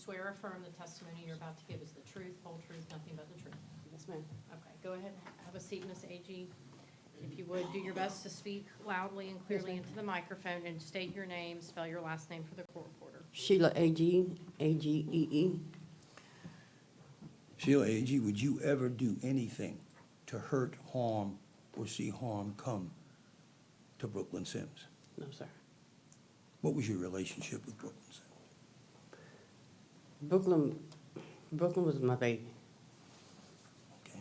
swear or affirm the testimony you're about to give is the truth, whole truth, nothing but the truth? Yes, ma'am. Okay, go ahead and have a seat, Ms. Agee. If you would, do your best to speak loudly and clearly ma'am. into the microphone and state your name, spell your last name for the court reporter. Sheila Agee, A-G-E-E. Sheila Agee, would you ever do anything to hurt, harm, or see harm come to Brooklyn Sims? No, sir. What was your relationship with Brooklyn Sims? Brooklyn was my baby. Okay.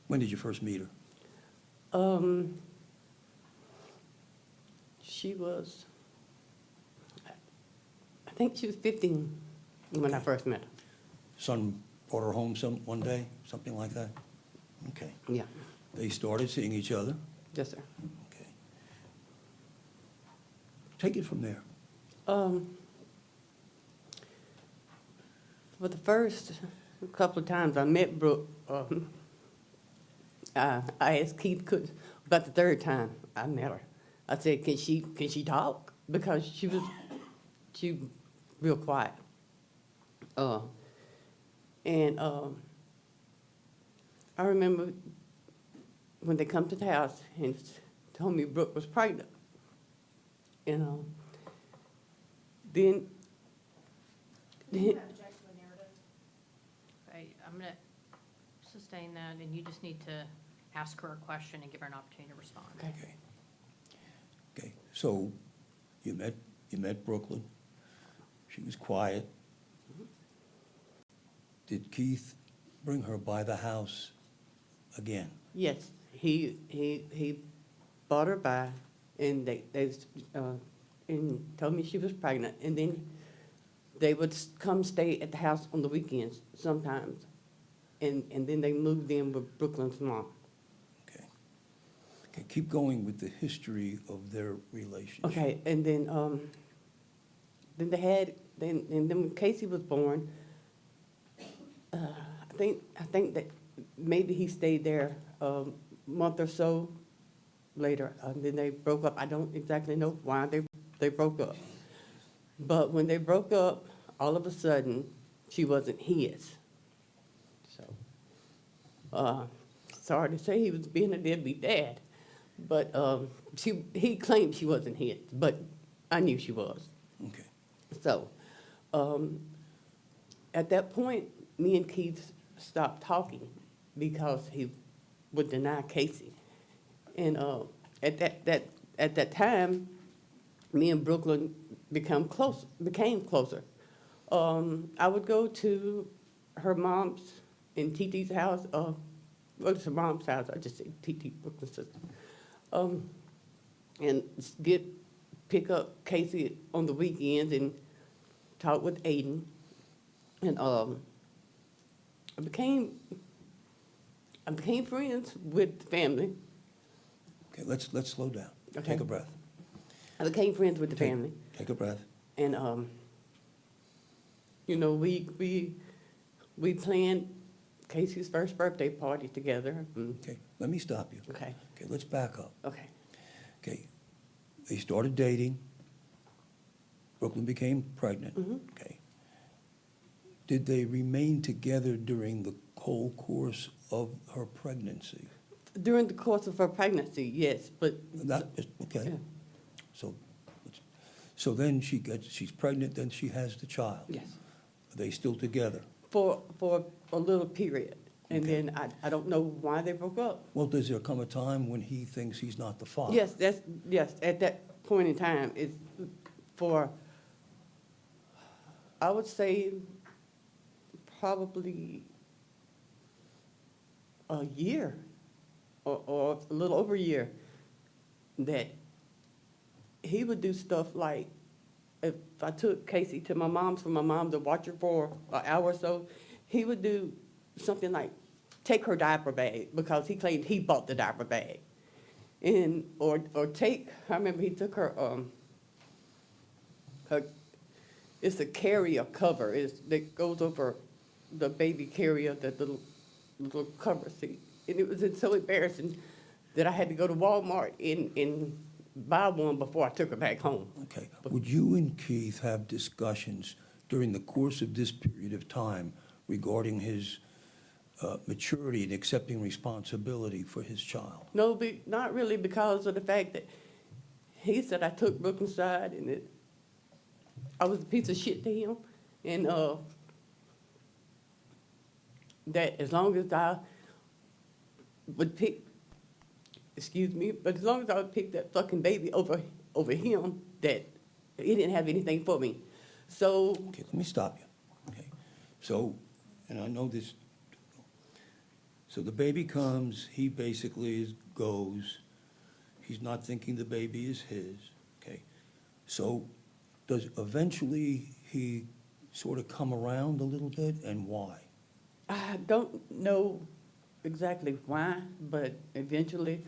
When did you first meet her? She was, I think she was 15 when I first met her. Son brought her home one day, something like that? Okay. Yeah, They started seeing each other? yes, sir. Okay. Take it from there. For the first couple of times I met Brooke, I asked Keith about the third time I met her. I said, can she talk? Because she was real quiet. And I remember when they come to the house and told me Brooke was pregnant. And then Do you object to the narrative? Okay, I'm going to sustain that, and you just need to ask her a question and give her an opportunity to respond. Okay. Okay. Okay, so you met Brooklyn. She was quiet. Did Keith bring her by the house again? Yes, he brought her by, and they and told me she was pregnant, and then they would come stay at the house on the weekends sometimes, and then they moved in with Brooklyn's mom. Okay. Okay, keep going with the history of their relationship. Okay, and then when Casey was born, I think that maybe he stayed there a month or so later, and then they broke up. I don't exactly know why they broke up. But when they broke up, all of a sudden, she wasn't his. So, sorry to say he was being a deadbeat dad, but he claimed she wasn't his, but I knew she was. Okay. So, at that point, me and Keith stopped talking because he would deny Casey. And at that time, me and Brooklyn became closer. I would go to her mom's and TT's house. Well, it's her mom's house. I just say TT, Brooklyn's sister. And pick up Casey on the weekends and talk with Aiden. And I became friends with the family. Okay, let's slow down. Okay. Take a breath. I became friends with the family. Take a breath. And we planned Casey's first birthday party together. Okay, let me stop you. Okay. Okay, let's back up. Okay. Okay, they started dating. Brooklyn became pregnant. Mhm. Okay. Did they remain together during the whole course of her pregnancy? During the course of her pregnancy, yes, but Okay. Yeah. So then she's pregnant, then she has the child. yes, Are they still together? for a little period, and Okay. then I don't know why they broke up. Well, does there come a time when he thinks he's not the father? Yes. At that point in time, it's for, I would say, probably a year or a little over a year, that he would do stuff like, if I took Casey to my mom's for my mom to watch her for an hour or so, he would do something like take her diaper bag because he claimed he bought the diaper bag. And, or take, I remember he took her it's a carrier cover, that goes over the baby carrier, that little cover seat. And it was so embarrassing that I had to go to Walmart and buy one before I took her back home. Okay. Would you and Keith have discussions during the course of this period of time regarding his maturity and accepting responsibility for his child? No, not really, because of the fact that he said I took Brooklyn's side and that I was a piece of shit to him. And that as long as I would pick, excuse me, but as long as I would pick that fucking baby over him, that he didn't have anything for me. So, Okay, let me stop you. Okay, so, and I know this, so the baby comes, he basically goes, he's not thinking the baby is his, okay? So, does eventually he sort of come around a little bit, and why? I don't know exactly why, but eventually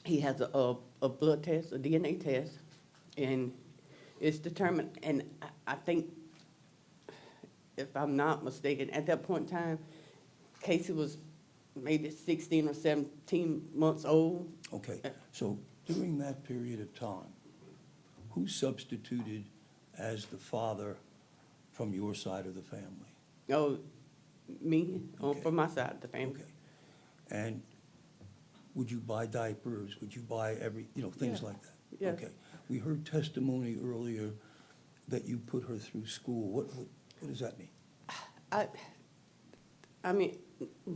he has a blood test, a DNA test, and it's determined, and I think, if I'm not mistaken, at that point in time, Casey was maybe 16 or 17 months old. Okay, so during that period of time, who substituted as the father from your side of the family? Oh, me, Okay. from my side of the family. Okay. And would you buy diapers? Would you buy things Yeah. like that? Yes. Okay. We heard testimony earlier that you put her through school. What does that mean? I mean,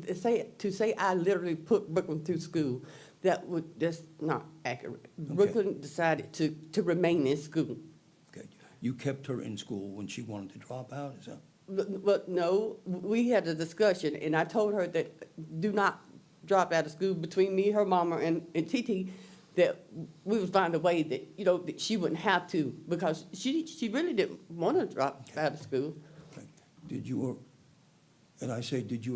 to say I literally put Brooklyn through school, that's not accurate. Brooklyn decided to remain in school. Okay. You kept her in school when she wanted to drop out, is that? But no, we had a discussion, and I told her that do not drop out of school between me, her mama, and Titi, that we would find a way that, that she wouldn't have to, because she really didn't want to drop out of school. Okay. Did your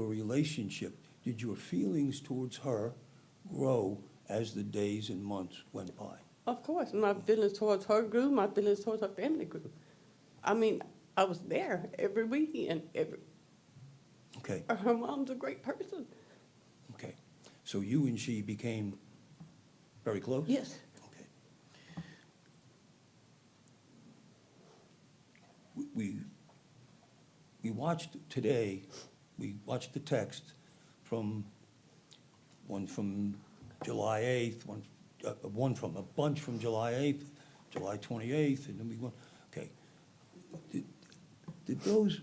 relationship, did your feelings towards her grow as the days and months went by? Of course, my feelings towards her grew, my feelings towards her family grew. I mean, I was there every weekend. Okay, Her mom's a great person. okay. So you and she became very close? Yes. Okay. We watched today, we watched the text from one from July 8th, a bunch from July 8th, July 28th, and then we went, okay. Did those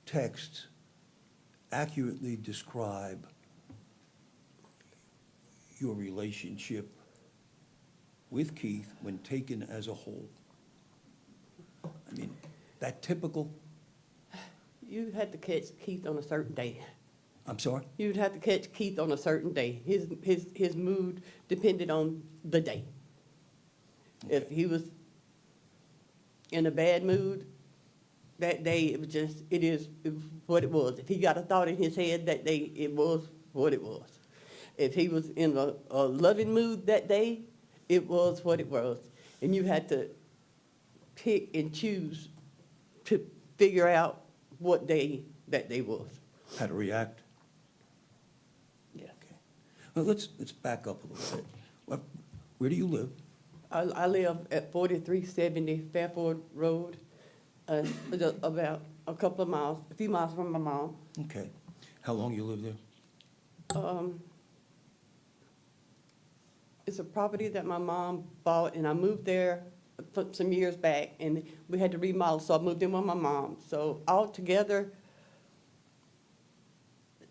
texts accurately describe your relationship with Keith when taken as a whole? I mean, that typical? You had to catch Keith on a certain day. I'm sorry? You'd have to catch Keith on a certain day. His mood depended on the day. If he was in a bad mood that day, it was what it was. If he got a thought in his head that day, it was what it was. If he was in a loving mood that day, it was what it was. And you had to pick and choose to figure out what day that day was. How to react? Yeah. Okay. Well, let's back up a little bit. Where do you live? I live at 4370 Fairford Road, about a few miles from my mom. Okay. How long you live there? It's a property that my mom bought, and I moved there some years back, and we had to remodel, so I moved in with my mom. So altogether,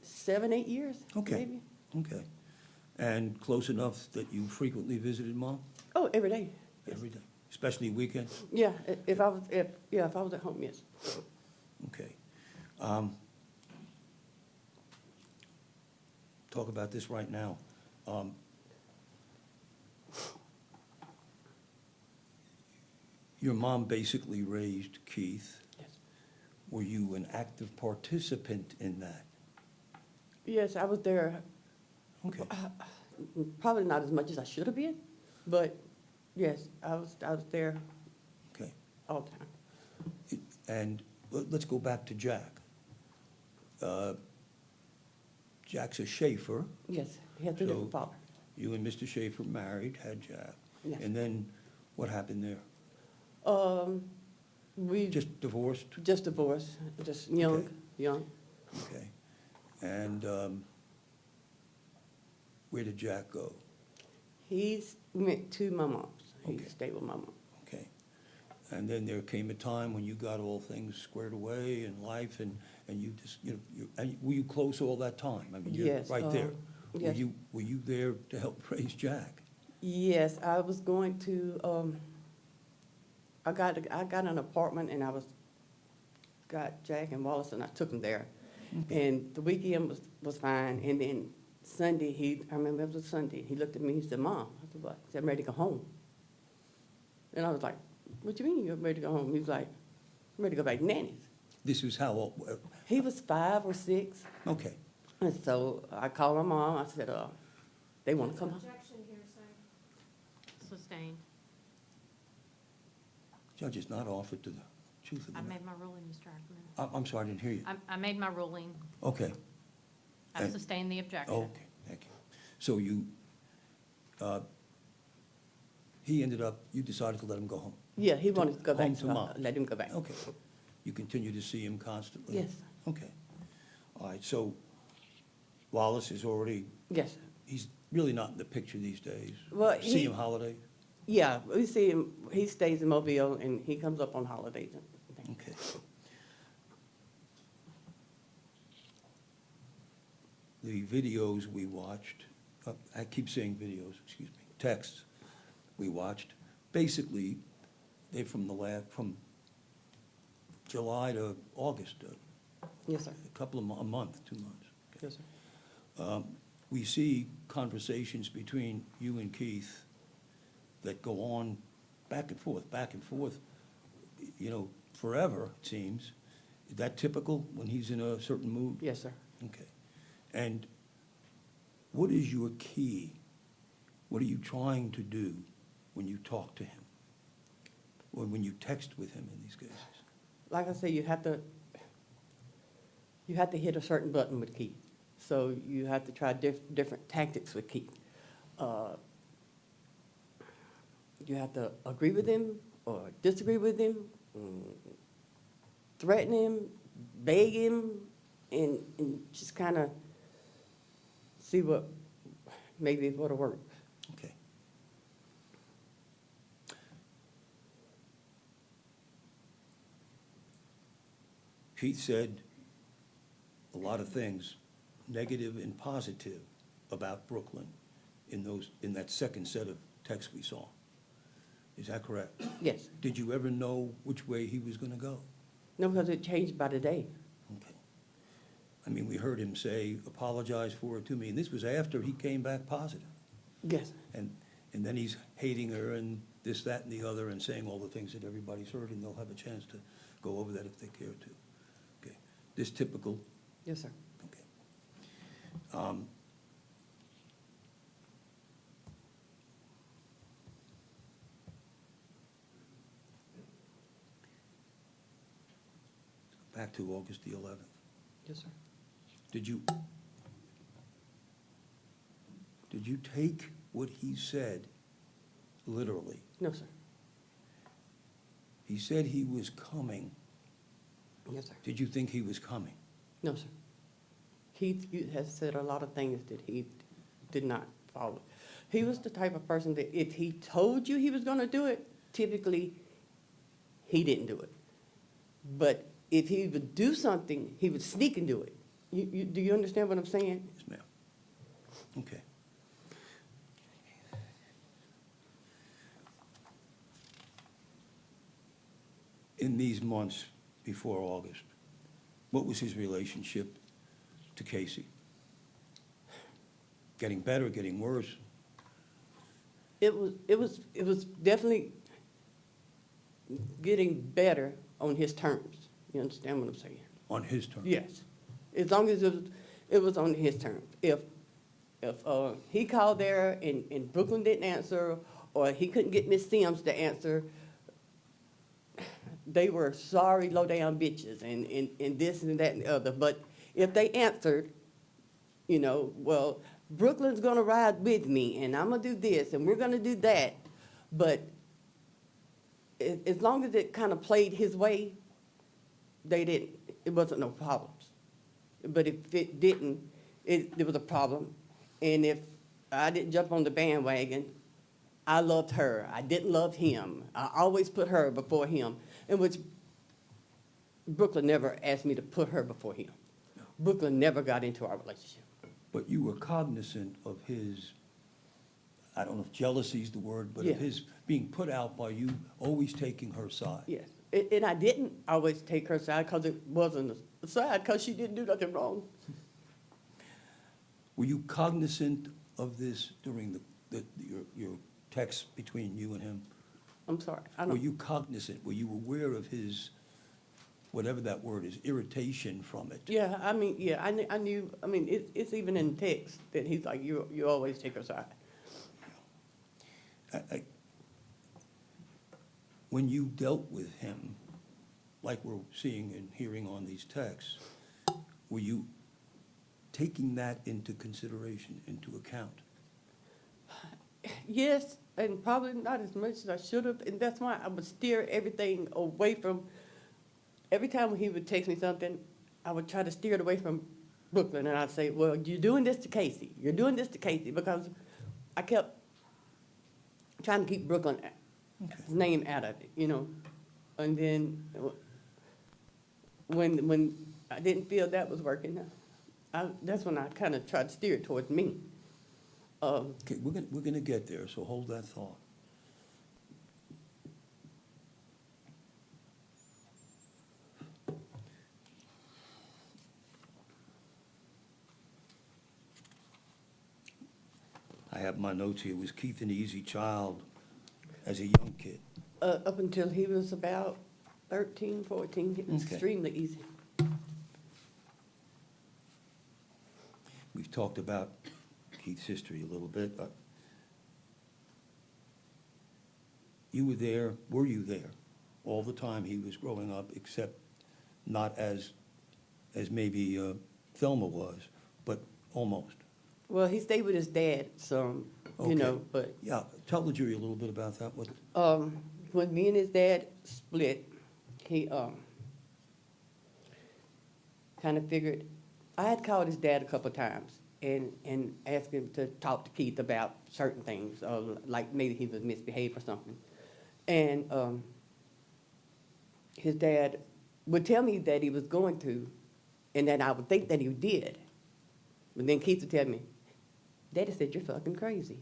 7, 8 years, Okay. maybe. Okay. And close enough that you frequently visited Mom? Oh, every day. Every day? Especially weekends? Yeah, if I was at home, yes. Okay. Talk about this right now. Your mom basically raised Keith. Yes. Were you an active participant in that? Yes, I was there. Okay. Probably not as much as I should have been, but yes, I was there Okay. all the time. And let's go back to Jack. Jack's a Schaefer. Yes, he had 2 So- different fathers. You and Mr. Schaefer married, had Jack. Yes. And then what happened there? We Just divorced? just divorced, just young, Okay. young. Okay. And where did Jack go? He went to my mom's. He Okay. stayed with my mom. Okay. And then there came a time when you got all things squared away in life, and you just, and were you close all that time? I mean, you're Yes, right there. yes. Were you there to help raise Jack? Yes, I was going to, I got an apartment and got Jack and Wallace and I took him there. And the weekend was fine, and then Sunday, I remember it was Sunday, he looked at me, he said, "Mom," I said, "What?" He said, "I'm ready to go home." And I was like, "What you mean you're ready to go home?" He was like, "I'm ready to go back to Nanny's." This was how old? He was 5 or 6, Okay. and so I called my mom, I said, "They want to come home." Objection here, sir. Sustained. Judge is not offered to the truth of I the matter. made my ruling, Mr. Ackerman. I'm sorry, I didn't hear you. I made my ruling. Okay. I've And- sustained the objection. Okay, thank you. So he ended up, you decided to let him go home? Yeah, he wanted to go back, Home to so I mom. let him go back. Okay. You continue to see him constantly? Yes, Okay. All right, so Wallace is already, yes. he's really not in the picture these days? Well, See he- him holiday? Yeah, we see him, he stays in Mobile, and he comes up on holidays and things. Okay. The videos we watched, I keep saying videos, excuse me, texts we watched, basically, they're from from July to August, Yes, sir. a couple of, a month, 2 months. Okay. Yes, sir. We see conversations between you and Keith that go on back and forth, forever, it seems. Is that typical when he's in a certain mood? Yes, sir. Okay. And what is your key? What are you trying to do when you talk to him? Or when you text with him in these cases? Like I say, you have to hit a certain button with Keith. So you have to try different tactics with Keith. You have to agree with him or disagree with him, threaten him, beg him, and just kind of see maybe what'll work. Okay. Keith said a lot of things, negative and positive, about Brooklyn in that second set of texts we saw. Is that correct? Yes. Did you ever know which way he was gonna go? No, because it changed by the day. Okay. I mean, we heard him say, "Apologize for it to me," and this was after he came back positive. Yes. And then he's hating her and this, that, and the other, and saying all the things that everybody's heard, and they'll have a chance to go over that if they care to. Okay. This typical, Yes, sir. okay. Back to August the 11th. Yes, sir. Did you take what he said literally? No, sir. He said he was coming. Yes, sir. Did you think he was coming? No, sir. Keith has said a lot of things that he did not follow. He was the type of person that if he told you he was going to do it, typically he didn't do it. But if he would do something, he would sneak and do it. Do you understand what I'm saying? Yes, ma'am. Okay. In these months before August, what was his relationship to Casey? Getting better, getting worse? It was definitely getting better on his terms. You understand what I'm saying? On his terms? Yes, as long as it was on his terms. If he called there and Brooklyn didn't answer, or he couldn't get Miss Sims to answer, they were sorry, low-down bitches, and this and that and the other. But if they answered, well, Brooklyn's gonna ride with me, and I'm gonna do this, and we're gonna do that, but as long as it kind of played his way, it wasn't no problems. But if it didn't, there was a problem. And if I didn't jump on the bandwagon, I loved her. I didn't love him. I always put her before him, in which Brooklyn never asked me to put her before him. Brooklyn never got into our relationship. But you were cognizant of his, I don't know if jealousy is the word, but Yeah. of his being put out by you always taking her side. Yes. And I didn't always take her side because it wasn't a side, because she didn't do nothing wrong. Were you cognizant of this during your text between you and him? I'm sorry. I Were don't, you cognizant, were you aware of his, whatever that word is, irritation from it? yeah, I mean, yeah, I knew, I mean, it's even in text that he's like, you always take her side. When you dealt with him, like we're seeing and hearing on these texts, were you taking that into consideration, into account? Yes, and probably not as much as I should have, and that's why I would steer everything away from, every time he would text me something, I would try to steer it away from Brooklyn, and I'd say, well, you're doing this to Casey, you're doing this to Casey, because I kept trying to keep Brooklyn's name out of it, and then when I didn't feel that was working, that's when I kind of tried to steer it towards me. Okay, we're gonna get there, so hold that thought. I have my notes here. Was Keith an easy child as a young kid? Up until he was about 13, 14, it was Okay. extremely easy. We've talked about Keith's history a little bit. You were you there all the time he was growing up, except not as maybe Thelma was, but almost? Well, he stayed with his dad some, Okay. but Yeah, tell the jury a little bit about that. when me and his dad split, he kind of figured, I had called his dad a couple of times and asked him to talk to Keith about certain things, like maybe he was misbehaved or something. And his dad would tell me that he was going to, and that I would think that he did. But then Keith would tell me, Daddy said, you're fucking crazy.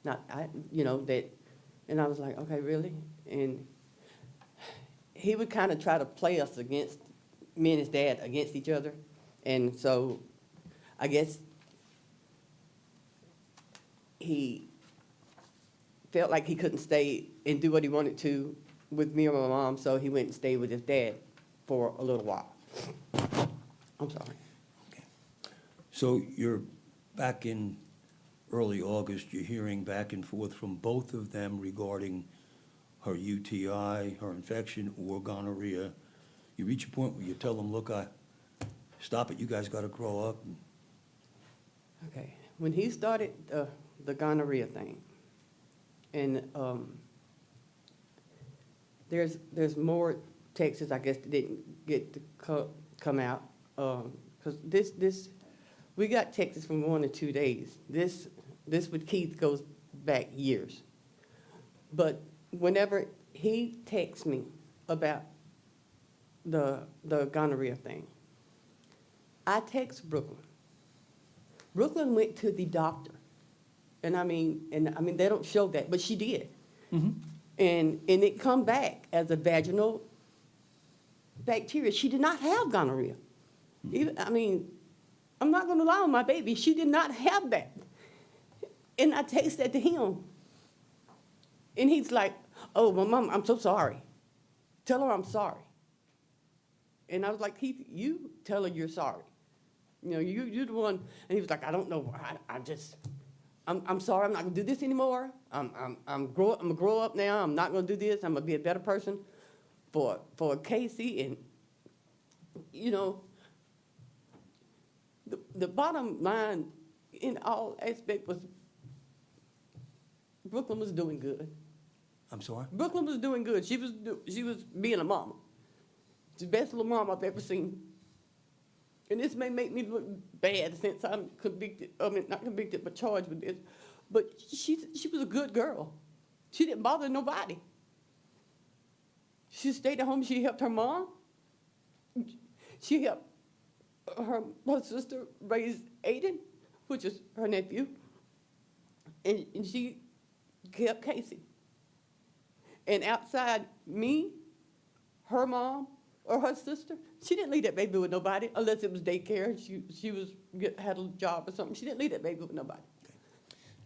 Not, that, and I was like, okay, really? And he would kind of try to play us against, me and his dad, against each other. And so I guess he felt like he couldn't stay and do what he wanted to with me or my mom, so he went and stayed with his dad for a little while. I'm sorry. Okay. So you're back in early August, you're hearing back and forth from both of them regarding her UTI, her infection, or gonorrhea. You reach a point where you tell them, look, stop it, you guys got to grow up. Okay, when he started the gonorrhea thing, and there's more texts, I guess, that didn't get to come out, because we got texts from 1 to 2 days. This with Keith goes back years. But whenever he texts me about the gonorrhea thing, I text Brooklyn. Brooklyn went to the doctor, and I mean they don't show that, but she did, and it come back as a vaginal bacteria. She did not have gonorrhea. I'm not going to lie on my baby. She did not have that, and I text that to him, and he's like, "Oh, well, Mom, I'm so sorry. Tell her I'm sorry." And I was like, "Keith, you tell her you're sorry. You're the one." And he was like, "I don't know. I'm sorry. I'm not gonna do this anymore. I'm gonna grow up now. I'm not gonna do this. I'm gonna be a better person for Casey." And the bottom line in all aspects was Brooklyn was doing good. I'm sorry? Brooklyn was doing good. She was being a mama. The best little mom I've ever seen. And this may make me look bad since I'm convicted, I mean, not convicted, but charged with this. But she was a good girl. She didn't bother nobody. She stayed at home. She helped her mom. She helped her sister raise Aiden, which is her nephew. And she kept Casey. And outside me, her mom, or her sister, she didn't leave that baby with nobody unless it was daycare. She had a job or something. She didn't leave that baby with nobody.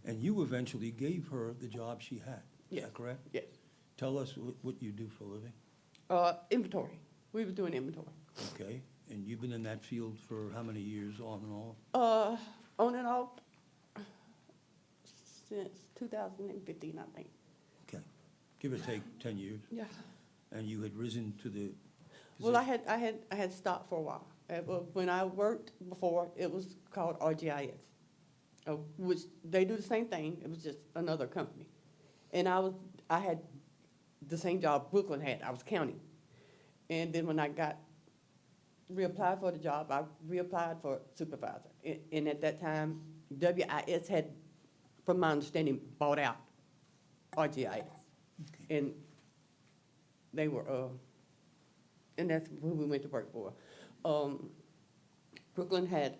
And you eventually gave her the job she had, is Yes. that correct? Yes. Tell us what you do for a living, Inventory. We were doing inventory. okay? And you've been in that field for how many years, on and off? On and off since 2015, I think. Okay, give or take 10 years. Yeah. And you had risen to the Well, position? I had stopped for a while. When I worked before, it was called RGIS, which they do the same thing. It was just another company. And I had the same job Brooklyn had. I was counting. And then when I reapplied for the job, I reapplied for supervisor. And at that time, WIS had, from my understanding, bought out RGIS. Okay. And they were, and that's who we went to work for. Brooklyn had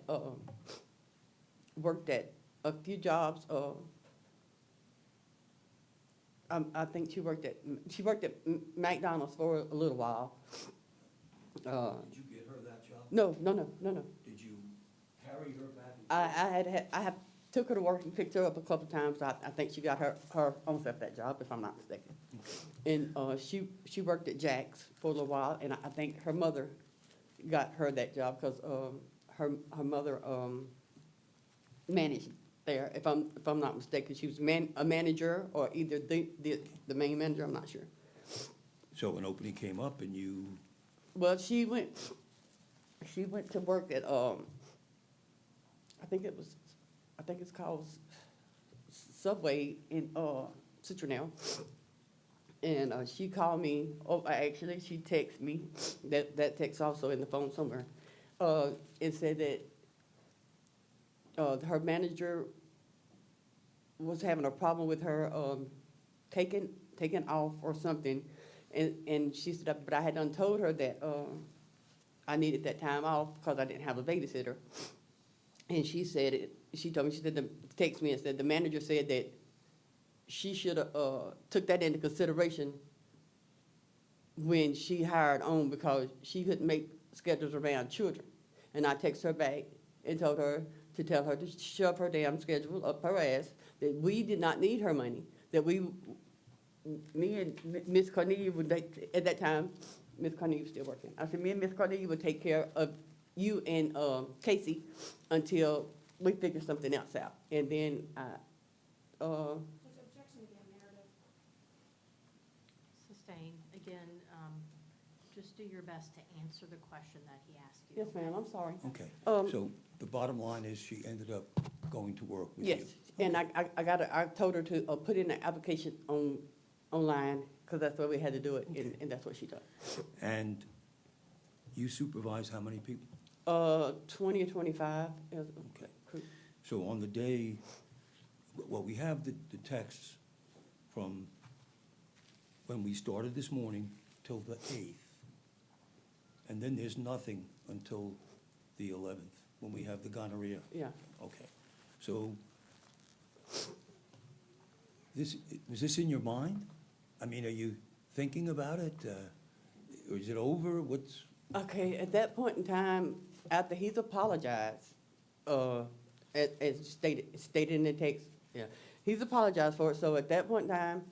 worked at a few jobs. I think she worked at McDonald's for a little while. Did you get her that job? No. Did you carry her back? I have took her to work and picked her up a couple of times. I think she got her own self that job, if I'm not mistaken. And she worked at Jack's for a little while, and I think her mother got her that job because her mother managed there. If I'm not mistaken, she was a manager or either the main manager. I'm not sure. So an opening came up and you, Well, she went to work at I think it's called Subway in Citronelle. And she called me, actually, she texted me, that text also in the phone somewhere, and said that her manager was having a problem with her taking off or something. And she said, but I had done told her that I needed that time off because I didn't have a babysitter. And she said, text me and said, the manager said that she should have took that into consideration when she hired on because she couldn't make schedules around children. And I texted her back and told her to tell her to shove her damn schedule up her ass, that we did not need her money, that me and Miss Cornelia would, at that time, Miss Cornelia was still working. I said, me and Miss Cornelia would take care of you and Casey until we figure something else out. And then Objection again, Meredith. Sustained. Again, just do your best to answer the question that he asked you. yes, ma'am, I'm sorry. okay. Um, So the bottom line is she ended up going to work with you? Yes, and I told her to put in an application online, because that's where we had to do it, and that's what she done. And you supervise how many people? 20 or 25. Okay. So on the day, well, we have the texts from when we started this morning till the 8th. And then there's nothing until the 11th, when we have the gonorrhea. Yeah. Okay. So was this in your mind? I mean, are you thinking about it? Or is it over? What's, Okay, at that point in time, after he's apologized, as stated in the text, yeah, he's apologized for it, so at that point in time,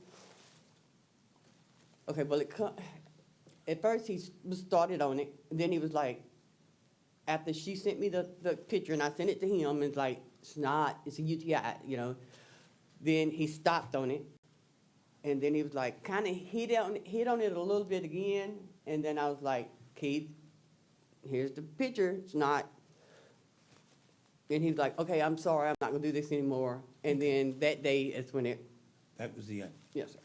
okay, well, at first he started on it, and then he was like, after she sent me the picture and I sent it to him, it's like, it's not, it's a UTI, you know. Then he stopped on it, and then he was like, kind of hit on it a little bit again, and then I was like, Keith, here's the picture, it's not. And he was like, okay, I'm sorry, I'm not gonna do this anymore. And then that day is when that was the end? yes, sir.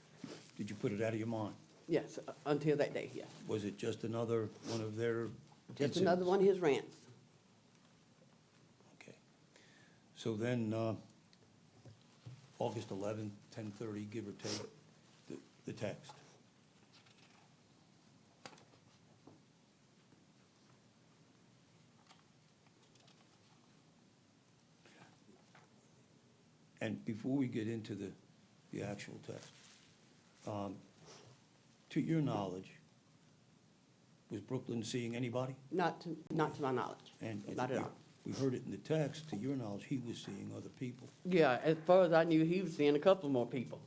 Did you put it out of your mind? Yes, until that day, yes. Was it just another one of their Just another incidents? one of his rants. Okay. So then, August 11th, 10:30, give or take, the text. And before we get into the actual text, to your knowledge, was Brooklyn seeing anybody? Not to my knowledge. And Not at all. we heard it in the text, to your knowledge, he was seeing other people. Yeah, as far as I knew, he was seeing a couple more people.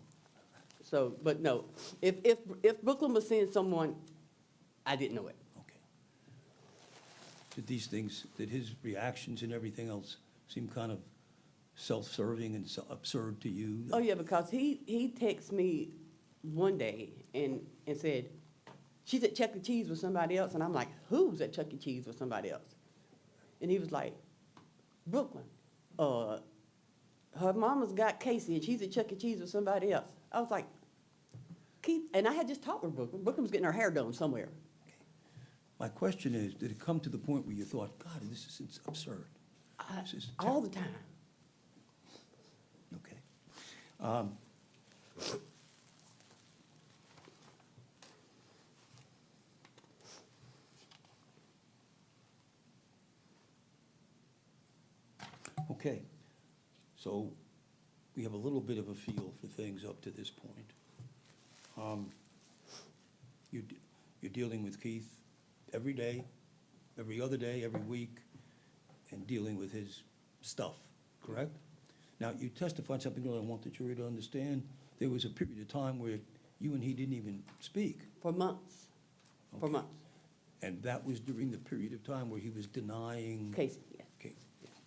So, but no, if Brooklyn was seeing someone, I didn't know it. Okay. Did these things, did his reactions and everything else seem kind of self-serving and absurd to you? Oh, yeah, because he texted me one day and said, she's at Chuck E. Cheese with somebody else, and I'm like, who's at Chuck E. Cheese with somebody else? And he was like, Brooklyn, her mama's got Casey, and she's at Chuck E. Cheese with somebody else. I was like, Keith, and I had just talked with Brooklyn. Brooklyn was getting her hair done somewhere. My question is, did it come to the point where you thought, God, this is absurd? This is All the time. Okay. Okay, so we have a little bit of a feel for things up to this point. You're dealing with Keith every day, every other day, every week, and dealing with his stuff, correct? Now, you testified something that I want the jury to understand. There was a period of time where you and he didn't even speak. For months. For Okay. months. And that was during the period of time where he was denying. Casey, yes. Okay, okay.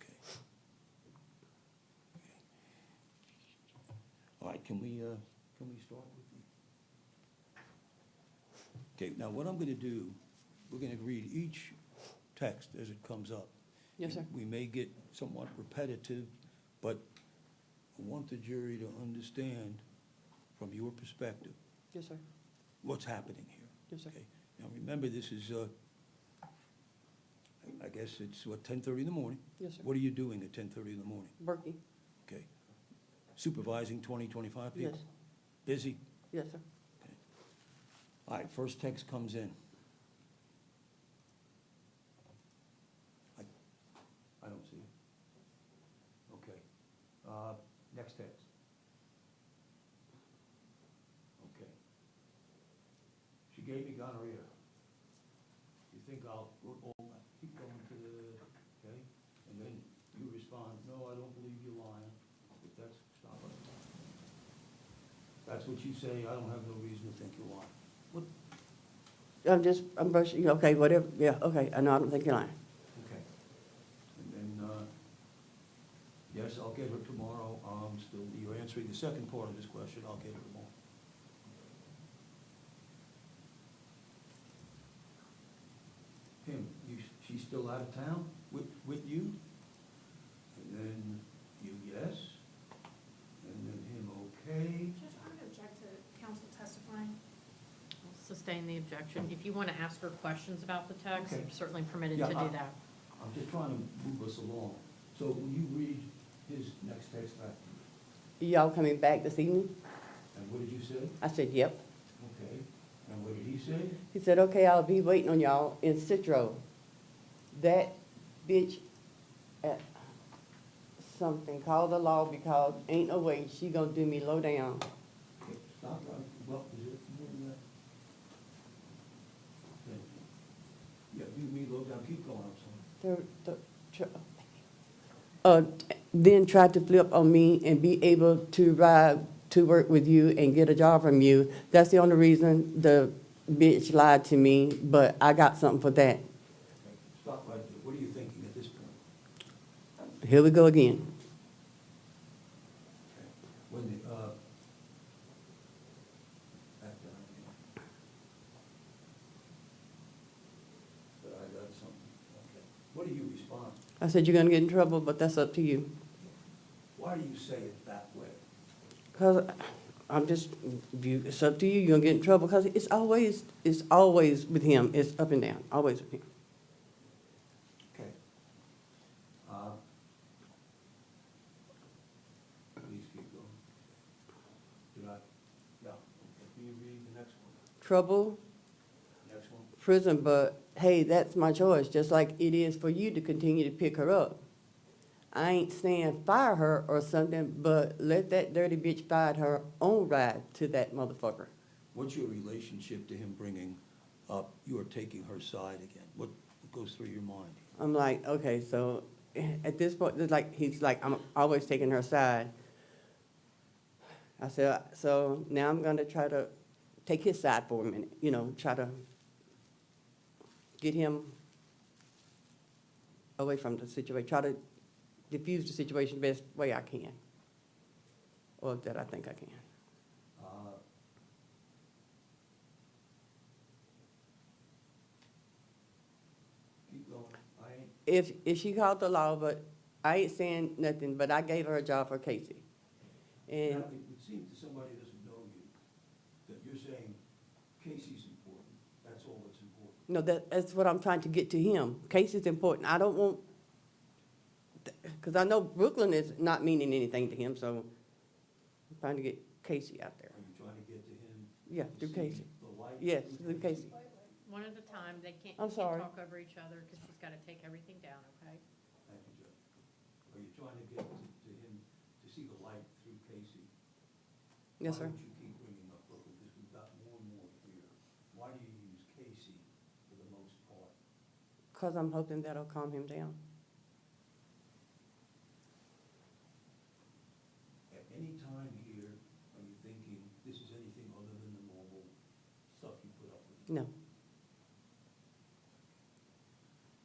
All right, can we start with the? Okay, now what I'm gonna do, we're gonna read each text as it comes up. Yes, sir. We may get somewhat repetitive, but I want the jury to understand from your perspective Yes, sir. what's happening here. Yes, sir. Okay. Now, remember, this is, I guess it's, what, 10:30 in the morning? Yes, sir. What are you doing at 10:30 in the morning? Berkey. Okay. Supervising 20, 25 people? Yes. Busy? Yes, sir. Okay. All right, first text comes in. I don't see it. Okay. Next text. Okay. She gave me gonorrhea. You think I'll keep going to the, okay? And then you respond, no, I don't believe you're lying. If that's, stop it. That's what you say, I don't have no reason to think you're lying. What? I'm brushing, okay, whatever, yeah, okay, I know, I don't think you're lying. Okay. And then, yes, I'll get her tomorrow. Still, you're answering the second part of this question, I'll get her tomorrow. Him, she's still out of town with you? And then you, yes? And then him, okay? Judge, I would object to counsel testifying. Sustain the objection. If you want to ask her questions about the text, Okay. you're certainly permitted Yeah, to do that. I'm just trying to move us along. So will you read his next text back to me? Y'all coming back this evening? And what did you say? I said, yep. Okay. And what did he say? He said, okay, I'll be waiting on y'all in Citro. That bitch at something, call the law because ain't no way she gonna do me low down. Okay, stop, well, is it more than that? Okay. Yeah, you mean low down, keep going, I'm sorry. Then tried to flip on me and be able to ride to work with you and get a job from you. That's the only reason the bitch lied to me, but I got something for that. Okay, stop right there. What are you thinking at this point? Here we go again. Okay. When the, back down again. But I got something, okay. What do you respond? I said, you're gonna get in trouble, but that's up to you. Why do you say it that way? Because I'm just, it's up to you, you're gonna get in trouble, because it's always with him, it's up and down, always with him. Okay. Please keep going. Did I? Yeah. Okay. Can you read the next one? Trouble, Next one? prison, but hey, that's my choice, just like it is for you to continue to pick her up. I ain't saying fire her or something, but let that dirty bitch find her own ride to that motherfucker. What's your relationship to him bringing up you are taking her side again? What goes through your mind? I'm like, okay, so at this point, it's like, he's like, I'm always taking her side. I said, so now I'm gonna try to take his side for a minute, you know, try to get him away from the situation, try to diffuse the situation the best way I can, or that I think I can. Keep going. I ain't. If she called the law, but I ain't saying nothing, but I gave her a job for Casey. Now, And it would seem to somebody who doesn't know you, that you're saying Casey's important, that's all that's important. no, that's what I'm trying to get to him. Casey's important. I don't want, because I know Brooklyn is not meaning anything to him, so I'm trying to get Casey out there. Are you trying to get to him? Yeah, to through see Casey. the light Yes, through through Casey. One at a time, they can't, I'm you can't sorry. talk over each other, because she's gotta take everything down, okay? Thank you, Judge. Are you trying to get to him to see the light through Casey? Yes, sir. Why don't you keep bringing up Brooklyn, because we've got more and more here. Why do you use Casey for the most part? Because I'm hoping that'll calm him down. At any time here, are you thinking this is anything other than the normal stuff you put up with? No.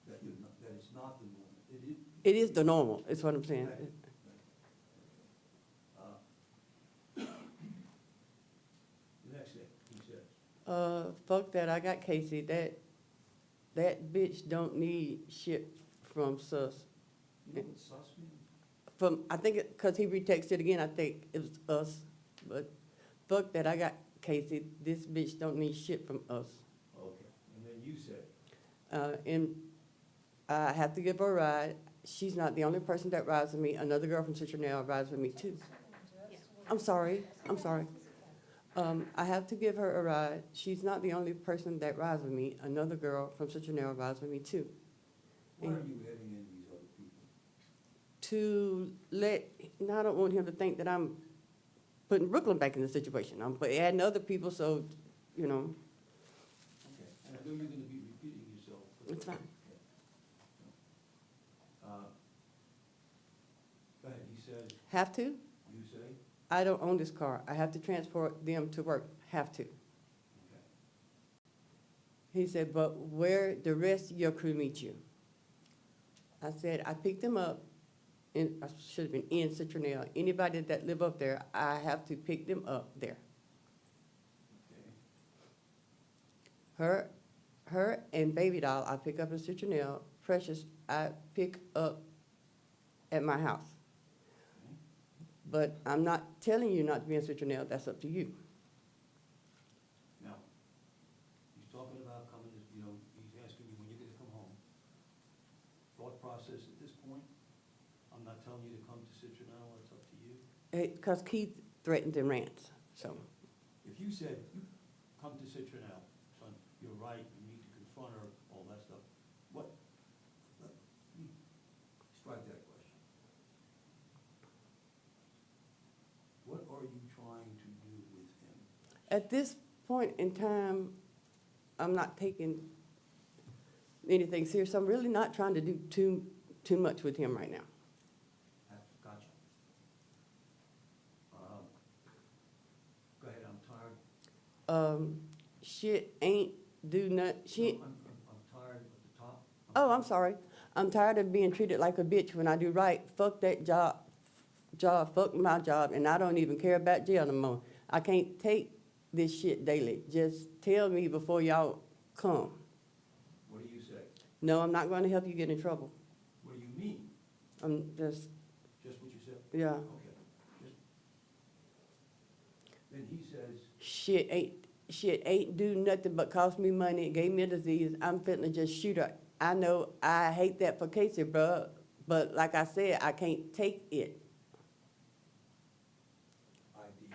That you're not, that it's not the normal? It is. It is the normal, is what I'm saying. Right. The next thing, he says. Fuck that, I got Casey. That bitch don't need shit from sus. You know what sus means? From, I think, because he retexted again, I think it was us. But fuck that, I got Casey. This bitch don't need shit from us. Okay, and then you say. And I have to give her a ride. She's not the only person that rides with me. Another girl from Citronelle rides with me too. I'm sorry. I have to give her a ride. She's not the only person that rides with me. Another girl from Citronelle rides with me too. Why are you adding in these other people? To let, now I don't want him to think that I'm putting Brooklyn back in the situation. I'm adding other people, so, you know, Okay, and I know you're gonna be repeating yourself. but- it's fine. Go ahead, he says, Have to? you say, I don't own this car. I have to transport them to work. Have to. okay. He said, but where the rest of your crew meet you? I said, I picked them up, and I should have been in Citronelle. Anybody that live up there, I have to pick them up there. Okay. Her and Baby Doll, I pick up in Citronelle. Precious, I pick up at my house. But I'm not telling you not to be in Citronelle. That's up to you. Now, he's talking about coming, he's asking you when you're gonna come home. Thought process at this point, I'm not telling you to come to Citronelle, it's up to you. Because Keith threatens and rants, so. If you said, you come to Citronelle, son, you're right, you need to confront her, all that stuff, what, let me strike that question. What are you trying to do with him? At this point in time, I'm not taking anything serious. I'm really not trying to do too much with him right now. Gotcha. Go ahead, I'm tired. Shit ain't do not, she, No, I'm tired at the top. oh, I'm sorry. I'm tired of being treated like a bitch when I do right. Fuck that job, fuck my job, and I don't even care about jail no more. I can't take this shit daily. Just tell me before y'all come. What do you say? No, I'm not going to help you get in trouble. What do you mean? I'm just, Just what you said? yeah. Okay. Just. shit ain't do nothing but cost me money, it gave me a disease, I'm finna just shoot her. I know I hate that for Casey, bruh, but like I said, I can't take it. IDPAF.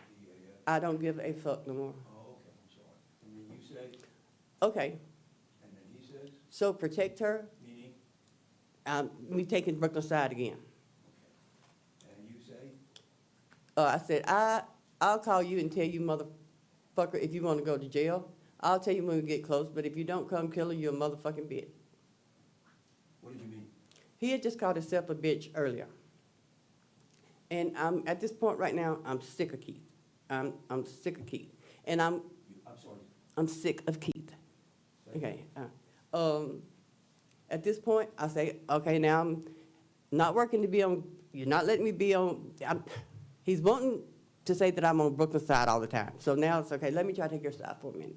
I don't give a fuck no more. Oh, okay, I'm sorry. And then you say, Okay, and then he says, so protect her, meaning, me taking Brooklyn side again. okay. And you say, I said, I'll call you and tell you, motherfucker, if you want to go to jail. I'll tell you when we get close, but if you don't come kill her, you're a motherfucking bitch. what did you mean? He had just called himself a bitch earlier. And I'm, at this point right now, I'm sick of Keith. I'm sick of Keith. And I'm sorry. I'm sick of Keith. Say Okay. At this point, I say, okay, now I'm not working to be on, you're not letting me be on, he's wanting to say that I'm on Brooklyn's side all the time. So now it's okay, let me try to take your side for a minute.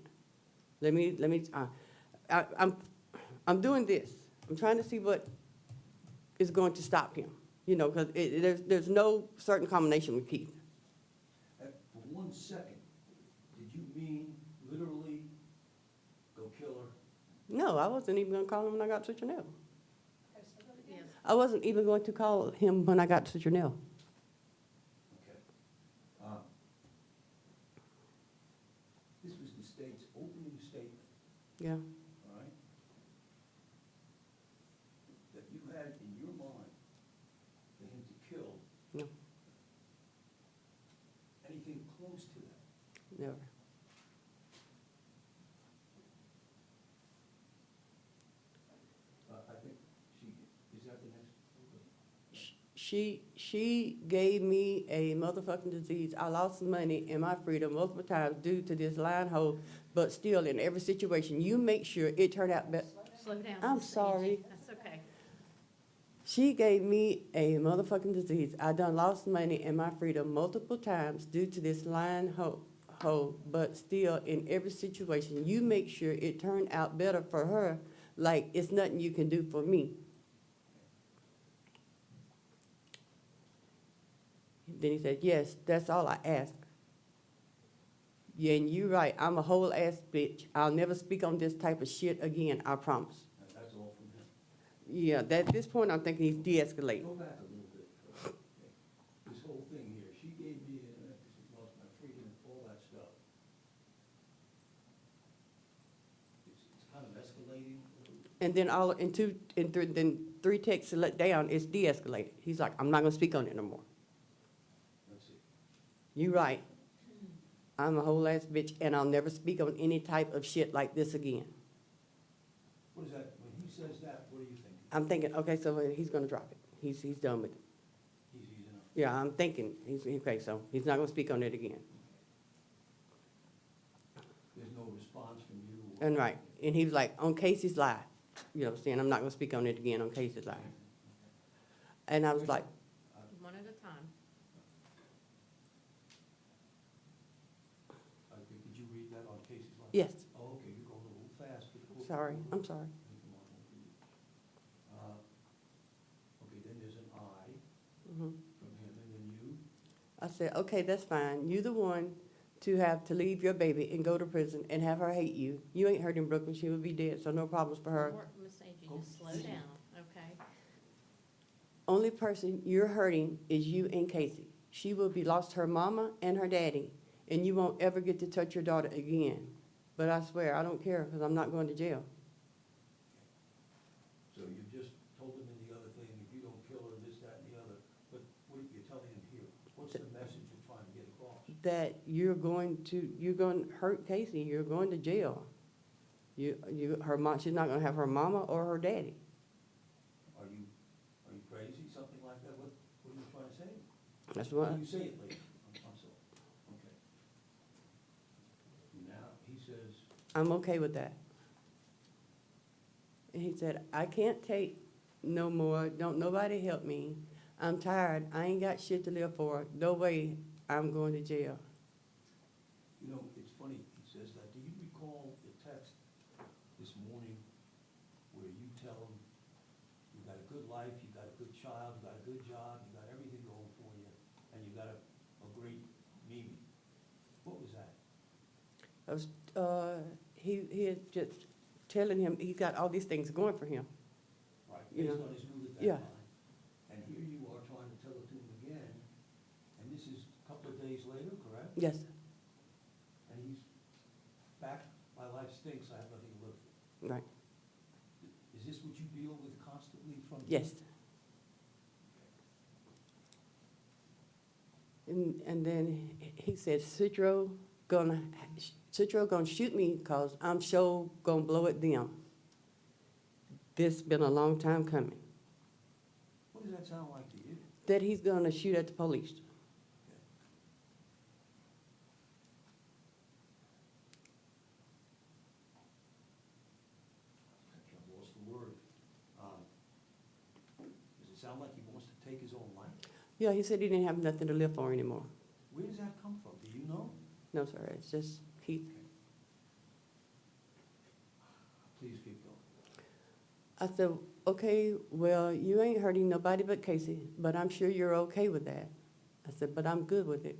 I'm doing this. I'm trying to see what is going to stop him. You know, because there's no certain combination with Keith. For 1 second, did you mean literally go kill her? No, I wasn't even going to call him when I got to Chanel. Yes. I wasn't even going to call him when I got to Chanel. Okay. This was the state's opening statement, Yeah. all right? That you had in your mind for him to kill No, anything close to that. never. I think is that the next? She gave me a motherfucking disease. I lost money and my freedom multiple times due to this line hole, but still in every situation, you make sure it turned out better. Slow down. I'm Miss Agee. sorry. That's okay. She gave me a motherfucking disease. I done lost money and my freedom multiple times due to this line hole, but still in every situation, you make sure it turned out better for her, like it's nothing you can do for me. Then he said, yes, that's all I ask. Yeah, and you right, I'm a whole ass bitch. I'll never speak on this type of shit again, I promise. That's all from him. Yeah, at this point, I'm thinking he's de-escalating. Go back a little bit. Okay. This whole thing here, she gave me, lost my freedom and all that stuff. It's kind of escalating. And then then 3 texts let down, it's de-escalated. He's like, I'm not gonna speak on it no more. Let's see. You right. I'm a whole ass bitch and I'll never speak on any type of shit like this again. What is that? When he says that, what are you thinking? I'm thinking, okay, so he's gonna drop it. He's done with it. He's easing up. Yeah, I'm thinking, okay, so he's not gonna speak on it again. There's no response from you? And right, and he was like, on Casey's live. You know what I'm saying? I'm not gonna speak on it again on Casey's live. And I was like, One at a time. Did you read that on Casey's line? yes, Oh, okay, you're going a little fast for the court. sorry, I'm sorry. Okay, then there's an I Mhm. from him, and then you. I said, okay, that's fine. You the one to have to leave your baby and go to prison and have her hate you. You ain't hurting Brooklyn, she would be dead, so no problems for her. More, Miss Agee, Go- just slow down, okay? Only person you're hurting is you and Casey. She will be lost her mama and her daddy, and you won't ever get to touch your daughter again. But I swear, I don't care, because I'm not going to jail. So you just told him in the other thing, if you don't kill her, this, that, and the other, but what are you telling him here? What's the message you're trying to get across? That you're going to hurt Casey, you're going to jail. Her mom, she's not gonna have her mama or her daddy. Are you crazy, something like that? What are you trying to say? That's what, You say it later. I'm sorry. Okay. Now, he says, I'm okay with that. And he said, I can't take no more, don't nobody help me. I'm tired, I ain't got shit to live for, no way I'm going to jail. you know, it's funny, he says that. Do you recall the text this morning where you tell him, you got a good life, you got a good child, you got a good job, you got everything going for you, and you got a great Mimi? What was that? I was, he had just telling him, he's got all these things going for him. Right, You based know, on his mood at yeah. that time. And here you are trying to tell it to him again, and this is a couple of days later, correct? Yes, And he's back, my life stinks, I have nothing to live for. right, Is this what you deal with constantly from? yes. And then he said, Citro gonna shoot me because I'm sure gonna blow it down. This been a long time coming. What does that sound like to you? That he's gonna shoot at the police. I've lost the word. Does it sound like he wants to take his own life? Yeah, he said he didn't have nothing to live for anymore. Where does that come from? Do you know? No, sir, it's just Keith. Please keep going. I said, okay, well, you ain't hurting nobody but Casey, but I'm sure you're okay with that. I said, but I'm good with it.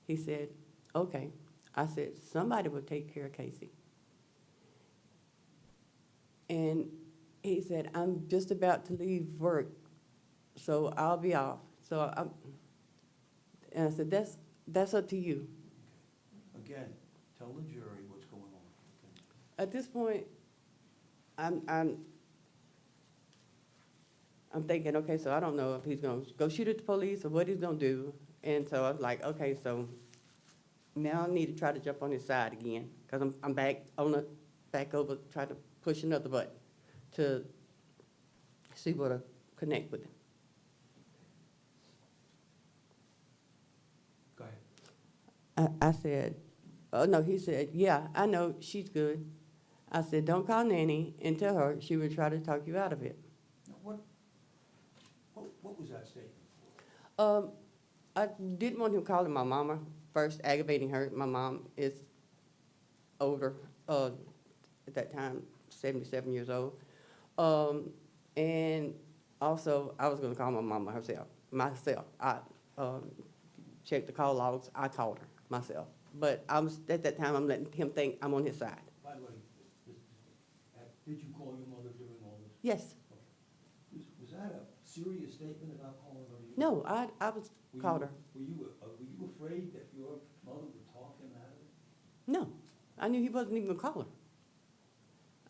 He said, okay. I said, somebody will take care of Casey. And he said, I'm just about to leave work, so I'll be off. And I said, that's up to you. Again, tell the jury what's going on. Okay? At this point, I'm thinking, okay, so I don't know if he's gonna go shoot at the police or what he's gonna do. And so I was like, okay, so now I need to try to jump on his side again, because I'm back over, try to push another button to see what I connect with him. Go ahead. I said, oh, no, he said, yeah, I know, she's good. I said, don't call Nanny and tell her she would try to talk you out of it. Now, what was that statement for? I didn't want him calling my mama first, aggravating her. My mom is older, at that time, 77 years old. And also, I was gonna call my mama myself. I checked the call logs, I called her myself. But at that time, I'm letting him think I'm on his side. By the way, did you call your mother during all this? Yes, Was that a serious statement about calling her? no, I called her. Were you afraid that your mother would talk him out of it? No, I knew he wasn't even gonna call her.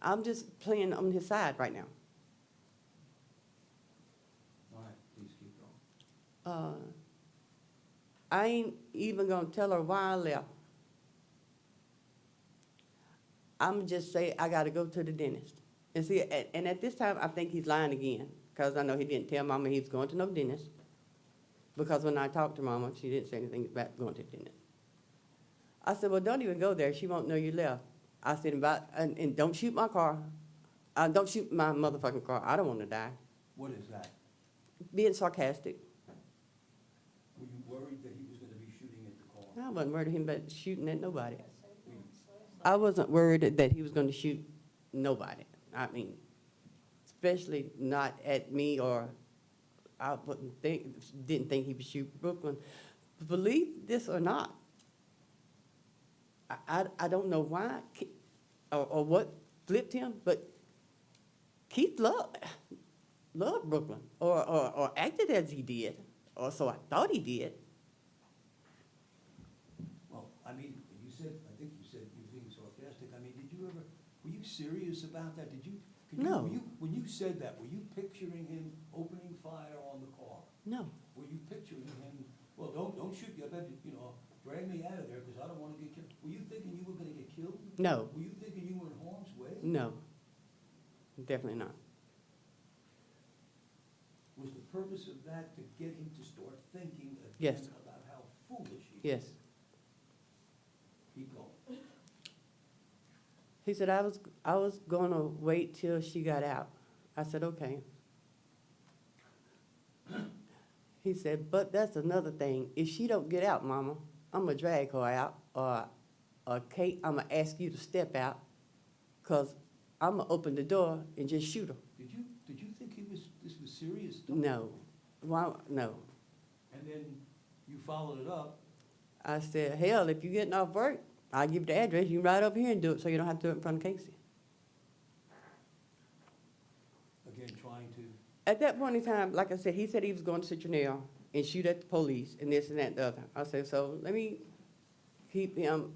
I'm just playing on his side right now. All right, please keep going. I ain't even gonna tell her why I left. I'm just say I gotta go to the dentist. And see, and at this time, I think he's lying again, because I know he didn't tell Mama he was going to no dentist. Because when I talked to Mama, she didn't say anything about going to the dentist. I said, well, don't even go there. She won't know you left. I said, and don't shoot my car. Don't shoot my motherfucking car. I don't want to die. What is that? Being sarcastic. Were you worried that he was gonna be shooting at the car? I wasn't worried about him shooting at nobody. I wasn't worried that he was going to shoot nobody. I mean, especially not at me, or I didn't think he would shoot Brooklyn. Believe this or not, I don't know why or what flipped him, but Keith loved Brooklyn, or acted as he did, or so I thought he did. Well, I mean, I think you said you were being sarcastic. I mean, were you serious about that? No. When you said that, were you picturing him opening fire on the car? No, Were you picturing him, well, don't shoot me, I bet, drag me out of there because I don't want to get killed? Were you thinking you were going to get killed? no, Were you thinking you were in harm's way? no, definitely not. Was the purpose of that to get him to start thinking again Yes. about how foolish he is? Yes. Keep going. He said, I was gonna wait till she got out. I said, okay. He said, but that's another thing. If she don't get out, Mama, I'm gonna drag her out, or Kate, I'm gonna ask you to step out, because I'm gonna open the door and just shoot her. Did you think this was serious stuff? No. Why, no. And then you followed it up. I said, hell, if you're getting off work, I'll give you the address, you can ride up here and do it, so you don't have to do it in front of Casey. Again, trying to, At that point in time, like I said, he said he was going to Citronelle and shoot at the police and this and that and the other. I said, so let me keep him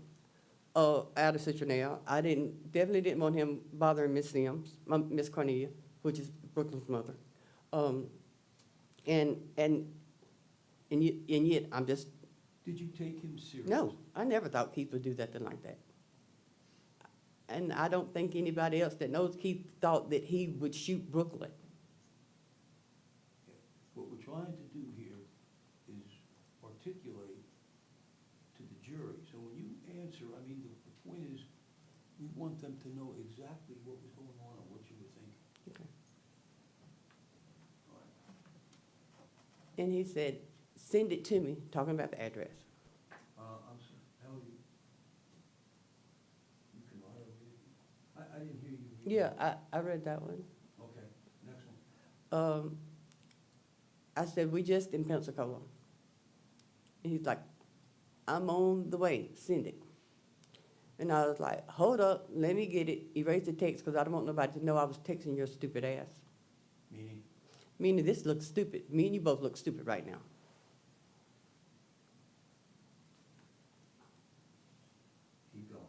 out of Citronelle. I definitely didn't want him bothering Miss Sims, Miss Cornelia, which is Brooklyn's mother. And yet, I'm just, did you take him serious? no, I never thought Keith would do nothing like that. And I don't think anybody else that knows Keith thought that he would shoot Brooklyn. What we're trying to do here is articulate to the jury. So when you answer, I mean, the point is, we want them to know exactly what was going on and what you were thinking. Okay. All right. And he said, send it to me, talking about the address. I'm sorry, how are you? You can write over here. I didn't hear you. read Yeah, that. I read that one. Okay, next one. I said, we just in Pensacola. And he's like, I'm on the way, send it. And I was like, hold up, let me get it, erase the text, because I don't want nobody to know I was texting your stupid ass. Meaning, Meaning this looks stupid. Me and you both look stupid right now. keep going.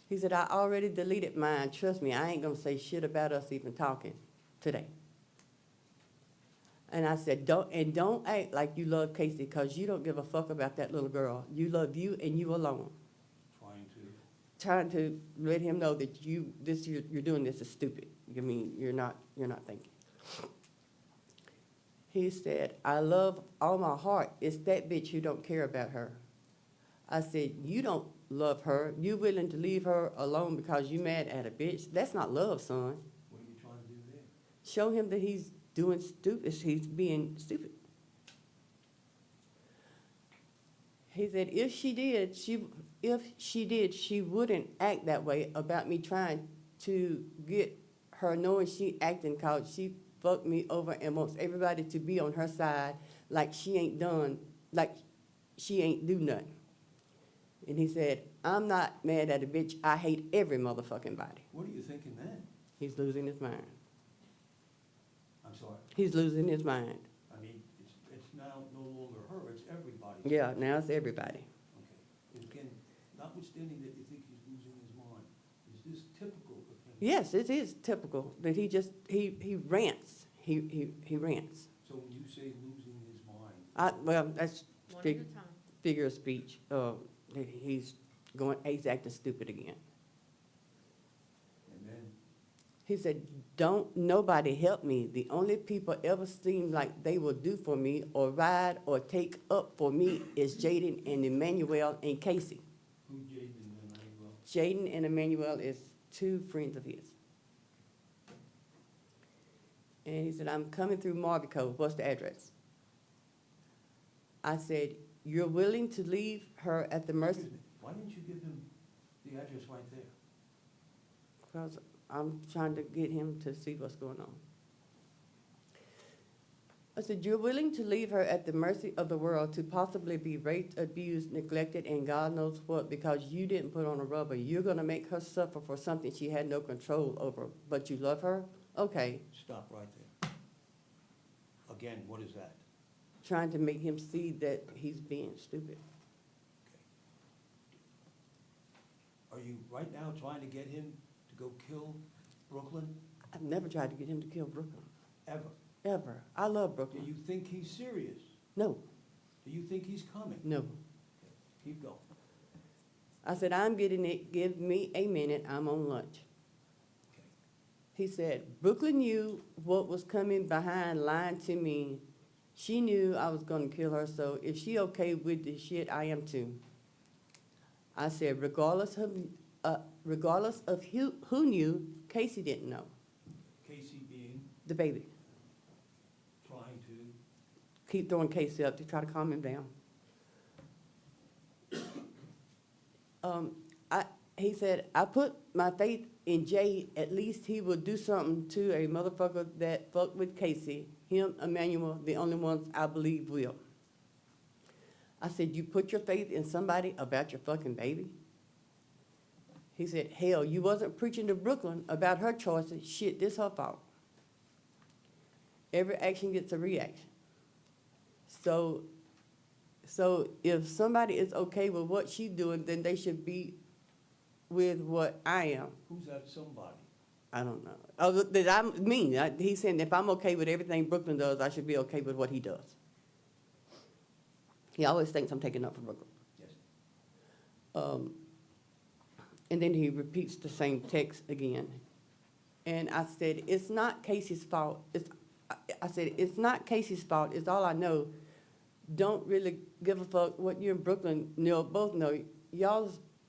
He said, I already deleted mine. Trust me, I ain't gonna say shit about us even talking today. And I said, don't act like you love Casey, because you don't give a fuck about that little girl. You love you and you alone. Trying to let him know that you're doing this is stupid. I mean, you're not thinking. He said, I love all my heart. It's that bitch who don't care about her. I said, you don't love her. You willing to leave her alone because you mad at a bitch. That's not love, son. What are you trying to do there? Show him that he's doing stupid. He's being stupid. He said, if she did, she wouldn't act that way about me trying to get her knowing she acting cause she fucked me over and wants everybody to be on her side like she ain't do nothing. And he said, I'm not mad at a bitch. I hate every motherfucking body. What are you thinking then? He's losing his mind. I'm sorry. He's losing his mind. I mean, it's now no longer her, it's everybody. Yeah, now it's everybody. Okay. And again, notwithstanding that you think he's losing his mind, is this typical of him? Yes, it is typical that he rants. He rants. So when you say losing his mind, Well, that's One at a time. figure of speech. That he's acting stupid again. and then, He said, don't nobody help me. The only people ever seem like they will do for me or ride or take up for me is Jaden and Emmanuel and Casey. who Jaden and Emmanuel? Jaden and Emmanuel is two friends of his. And he said, I'm coming through Marvico. What's the address? I said, you're willing to leave her at the mercy? Excuse me, why didn't you give him the address right there? Because I'm trying to get him to see what's going on. I said, you're willing to leave her at the mercy of the world to possibly be raped, abused, neglected, and God knows what, because you didn't put on a rubber. You're going to make her suffer for something she had no control over, but you love her? Okay. Stop right there. Again, what is that? Trying to make him see that he's being stupid. Are you right now trying to get him to go kill Brooklyn? I've never tried to get him to kill Brooklyn, Ever? ever. I love Do Brooklyn. you think he's serious? No, Do you think he's coming? no. Keep going. I said, I'm getting it. Give me a minute. I'm on lunch. Okay. He said, Brooklyn knew what was coming behind lying to me. She knew I was going to kill her, so if she okay with this shit, I am too. I said, regardless of who knew, Casey didn't know. Casey being, The baby. trying to, Keep throwing Casey up to try to calm him down. He said, I put my faith in Jay. At least he will do something to a motherfucker that fucked with Casey. Him, Emmanuel, the only ones I believe will. I said, you put your faith in somebody about your fucking baby? He said, hell, you wasn't preaching to Brooklyn about her choices. Shit, this her fault. Every action gets a reaction. So if somebody is okay with what she's doing, then they should be with what I am. Who's that somebody? I don't know. Oh, that I'm mean. He's saying if I'm okay with everything Brooklyn does, I should be okay with what he does. He always thinks I'm taking up for Brooklyn. Yes. And then he repeats the same text again. And I said, it's not Casey's fault. I said, it's not Casey's fault. It's all I know. Don't really give a fuck what you and Brooklyn both know.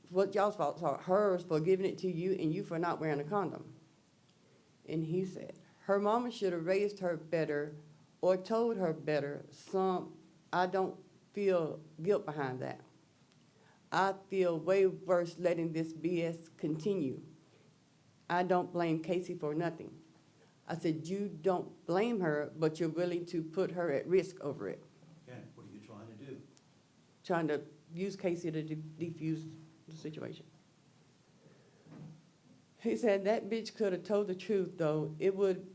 What y'all's faults are hers for giving it to you and you for not wearing a condom. And he said, her mama should have raised her better or told her better. I don't feel guilt behind that. I feel way worse letting this BS continue. I don't blame Casey for nothing. I said, you don't blame her, but you're willing to put her at risk over it. Again, what are you trying to do? Trying to use Casey to defuse the situation. He said that bitch could have told the truth, though. It wouldn't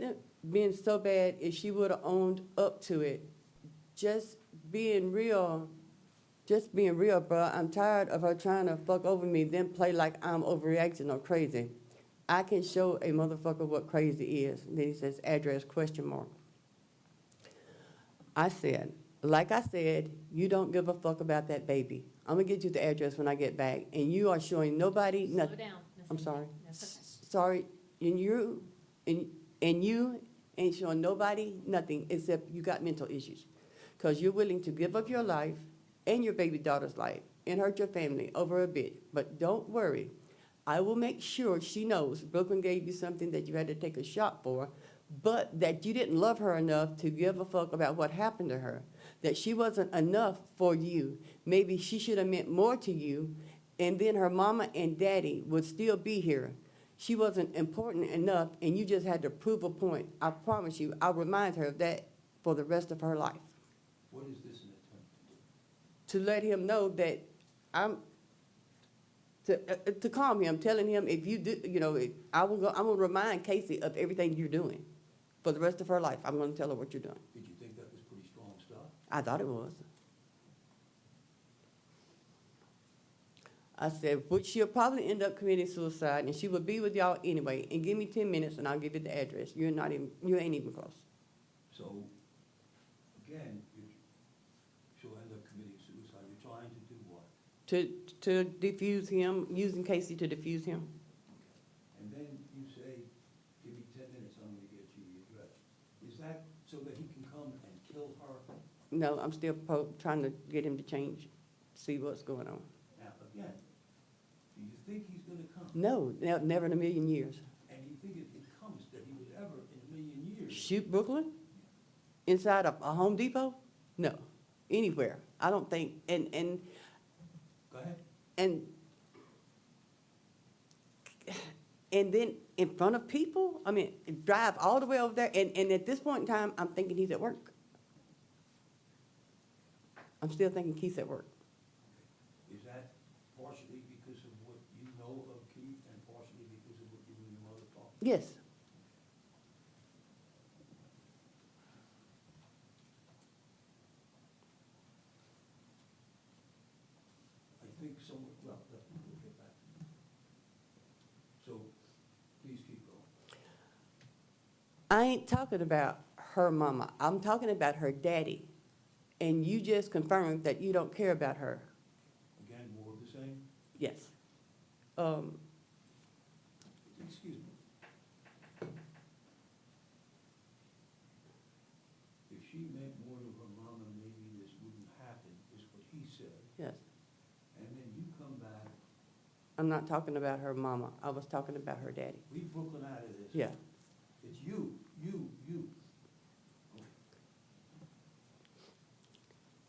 have been so bad if she would have owned up to it. Just being real, bro. I'm tired of her trying to fuck over me, then play like I'm overreacting or crazy. I can show a motherfucker what crazy is. And then he says, address, ? I said, like I said, you don't give a fuck about that baby. I'm gonna get you the address when I get back, and you are showing nobody Slow nothing. down. I'm sorry. That's okay. Sorry, and you ain't showing nobody nothing except you got mental issues. Because you're willing to give up your life and your baby daughter's life and hurt your family over a bit. But don't worry. I will make sure she knows Brooklyn gave you something that you had to take a shot for, but that you didn't love her enough to give a fuck about what happened to her. That she wasn't enough for you. Maybe she should have meant more to you, and then her mama and daddy would still be here. She wasn't important enough, and you just had to prove a point. I promise you, I'll remind her of that for the rest of her life. What is this an attempt to do? To let him know that to calm him, telling him if you do, I'm gonna remind Casey of everything you're doing for the rest of her life. I'm gonna tell her what you're doing. Did you think that was pretty strong stuff? I thought it was. I said, which she'll probably end up committing suicide, and she will be with y'all anyway. And give me 10 minutes, and I'll give you the address. You ain't even close. So, again, she'll end up committing suicide. You're trying to do what? To defuse him, using Casey to defuse him. And then you say, give me 10 minutes, I'm gonna get you the address. Is that so that he can come and kill her? No, I'm still trying to get him to change, see what's going on. Now, again, do you think he's gonna come? No, never in a million years. And you think if he comes, that he would ever in a million years? Shoot Brooklyn? Inside a Home Depot? No, anywhere. I don't think, Go ahead. and then in front of people, drive all the way over there, and at this point in time, I'm thinking he's at work. I'm still thinking Keith's at work. Is that partially because of what you know of Keith and partially because of what you and your mother talked? Yes. I think someone, well, we'll get back. So, please keep going. I ain't talking about her mama. I'm talking about her daddy. And you just confirmed that you don't care about her. Again, more of the same? Yes. Excuse me. If she meant more to her mama, maybe this wouldn't happen, is what he said. Yes. And then you come back, I'm not talking about her mama. I was talking about her daddy. leave Brooklyn out of this. Yeah. It's you.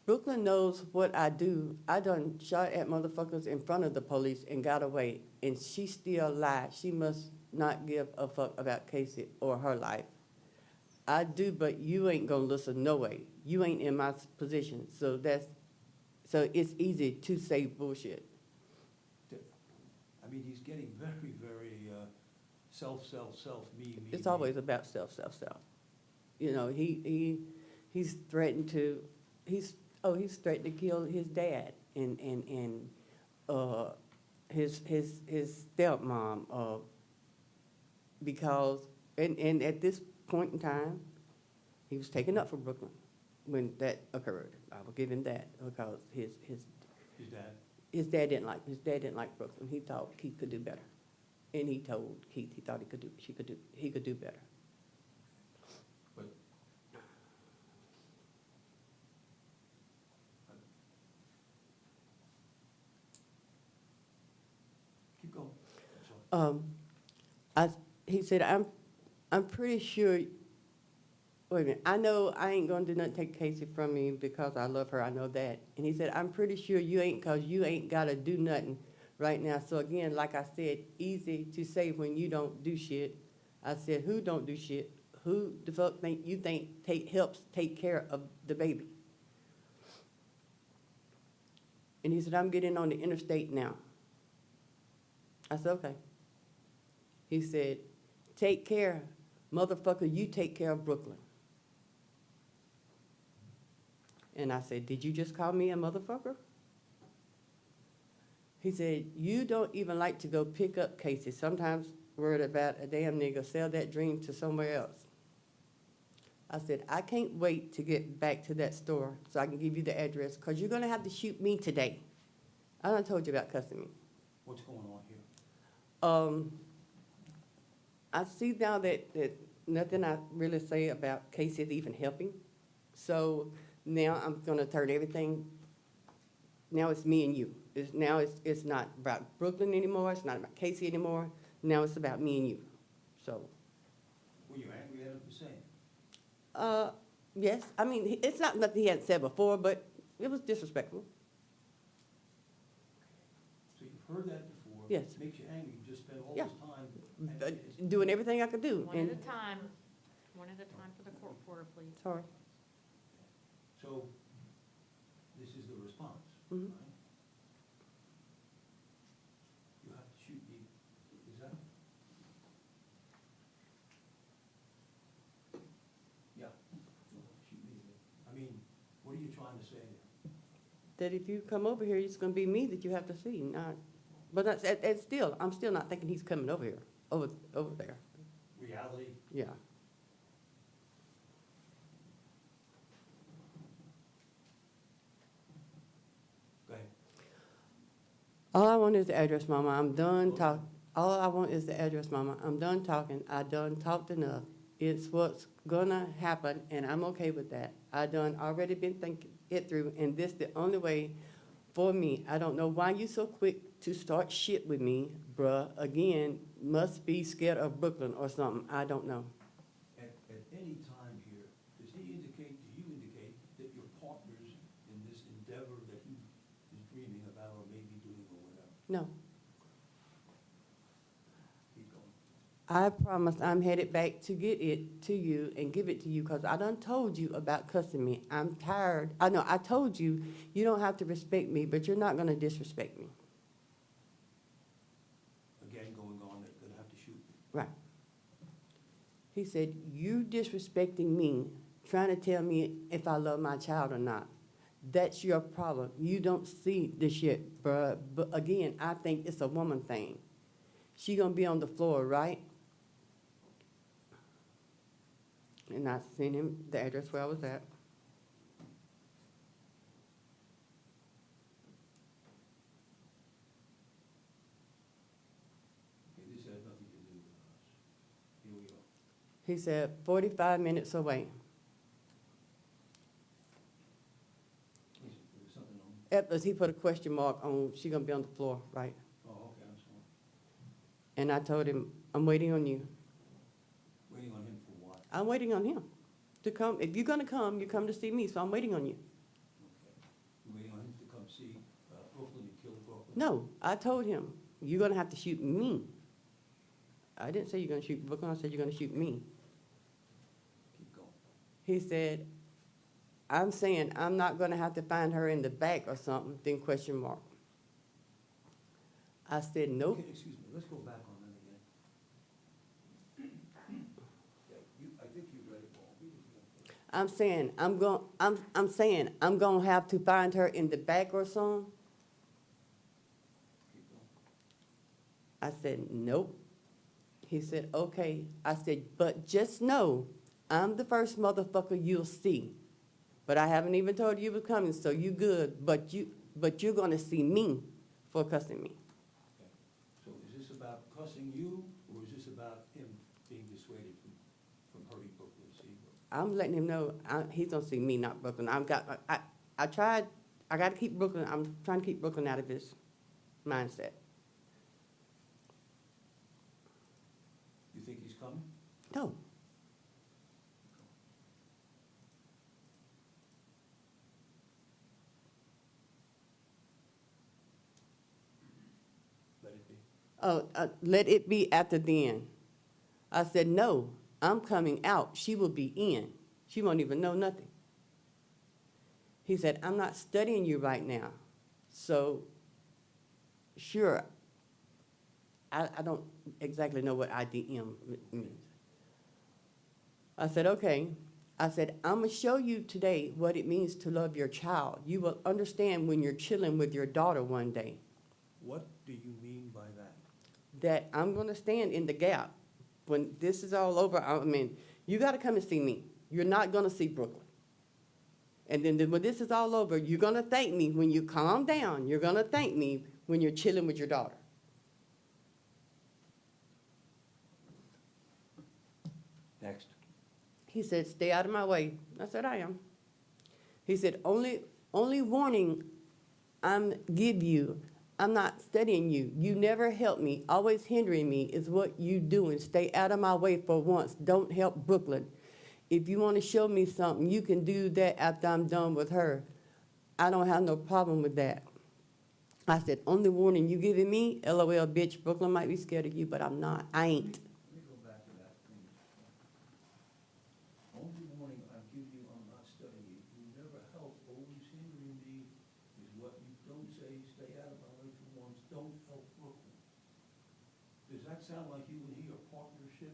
Brooklyn knows what I do. I done shot at motherfuckers in front of the police and got away, and she still lied. She must not give a fuck about Casey or her life. I do, but you ain't gonna listen no way. You ain't in my position, so it's easy to say bullshit. I mean, he's getting very, very, self, me. It's always about self. You know, he's threatened to, he's threatened to kill his dad and, his stepmom, because, and at this point in time, he was taken up for Brooklyn when that occurred. I will give him that, because His dad? his dad didn't like Brooklyn. He thought Keith could do better. And he told Keith he thought he could do better. But keep going. That's all. He said, I'm pretty sure, wait a minute, I know I ain't gonna do nothing to take Casey from me because I love her, I know that. And he said, I'm pretty sure you ain't, cause you ain't gotta do nothing right now. So again, like I said, easy to say when you don't do shit. I said, who don't do shit? Who the fuck you think helps take care of the baby? And he said, I'm getting on the interstate now. I said, okay. He said, take care, motherfucker, you take care of Brooklyn. And I said, did you just call me a motherfucker? He said, you don't even like to go pick up Casey. Sometimes worried about a damn nigga, sell that dream to somewhere else. I said, I can't wait to get back to that store so I can give you the address, because you're going to have to shoot me today. I done told you about cussing me. What's going on here? I see now that nothing I really say about Casey is even helping. So now I'm going to turn everything, now it's me and you. It's not about Brooklyn anymore. It's not about Casey anymore. Now it's about me and you. So. Were you angry at him for saying? Yes. I mean, it's not nothing he hadn't said before, but it was disrespectful. So you've heard that before? Yes. It makes you angry, you just spent all Yeah. this time. Doing everything I could do. One at a time for the court reporter, please. Sorry. So, this is the response, Mhm. right? You have to shoot me, is that? Yeah, shoot me. I mean, what are you trying to say there? That if you come over here, it's going to be me that you have to see. Not, but I'm still not thinking he's coming over here, over there. Reality? Yeah. Go ahead. All I want is the address, Mama. I'm done talking. All I want is the address, Mama. I'm done talking. I done talked enough. It's what's gonna happen, and I'm okay with that. I done already been thinking it through, and this the only way for me. I don't know why you so quick to start shit with me, bruh. Again, must be scared of Brooklyn or something. I don't know. At any time here, do you indicate that you're partners in this endeavor that he is dreaming about or maybe doing or whatever? No. Keep going. I promise I'm headed back to get it to you and give it to you, because I done told you about cussing me. I'm tired. I know, I told you, you don't have to respect me, but you're not going to disrespect me. Again, going on, they're gonna have to shoot me. Right. He said, you disrespecting me, trying to tell me if I love my child or not. That's your problem. You don't see the shit, bruh. But again, I think it's a woman thing. She gonna be on the floor, right? And I sent him the address where I was at. Okay, this has nothing to do with us. Here we go. He said, 45 minutes away. There's something on, He put a question mark on, she gonna be on the floor, right? oh, okay, I'm sorry. And I told him, I'm waiting on you. Waiting on him for what? I'm waiting on him to come. If you're gonna come, you come to see me, so I'm waiting on you. Okay. You're waiting on him to come see Brooklyn and kill Brooklyn? No, I told him, you're gonna have to shoot me. I didn't say you're gonna shoot Brooklyn, I said you're gonna shoot me. Keep going. He said, I'm saying I'm not gonna have to find her in the back or something, then question mark. I said, nope. Okay, excuse me, let's go back on that again. Yeah, I think you read it wrong. Read it again. I'm saying, I'm saying, I'm gonna have to find her in the back or something. Keep going. I said, nope. He said, okay. I said, but just know, I'm the first motherfucker you'll see. But I haven't even told you you was coming, so you good. But you're gonna see me for cussing me. Okay. So is this about cussing you, or is this about him being dissuaded from hurting Brooklyn? See? I'm letting him know he's gonna see me, not Brooklyn. I gotta keep Brooklyn, I'm trying to keep Brooklyn out of his mindset. You think he's coming? No. Let it be. Let it be after then. I said, no, I'm coming out. She will be in. She won't even know nothing. He said, I'm not studying you right now. So, sure, I don't exactly know what IDM means. I said, okay. I said, I'm going to show you today what it means to love your child. You will understand when you're chilling with your daughter one day What do you mean by that? that I'm going to stand in the gap. When this is all over, I mean, you got to come and see me. You're not going to see Brooklyn. And then when this is all over, you're going to thank me when you calm down. You're going to thank me when you're chilling with your daughter. Next. He said, stay out of my way. I said, I am. He said, only warning I'm give you, I'm not studying you. You never help me. Always hindering me is what you doing. Stay out of my way for once. Don't help Brooklyn. If you want to show me something, you can do that after I'm done with her. I don't have no problem with that. I said, only warning you giving me, LOL, bitch, Brooklyn might be scared of you, but I'm not. I ain't. Let me go back to that, please. Only warning I give you, I'm not studying you. You never help, always hindering me is what you don't say. Stay out of my way for once. Don't help Brooklyn. Does that sound like you and he are partnership?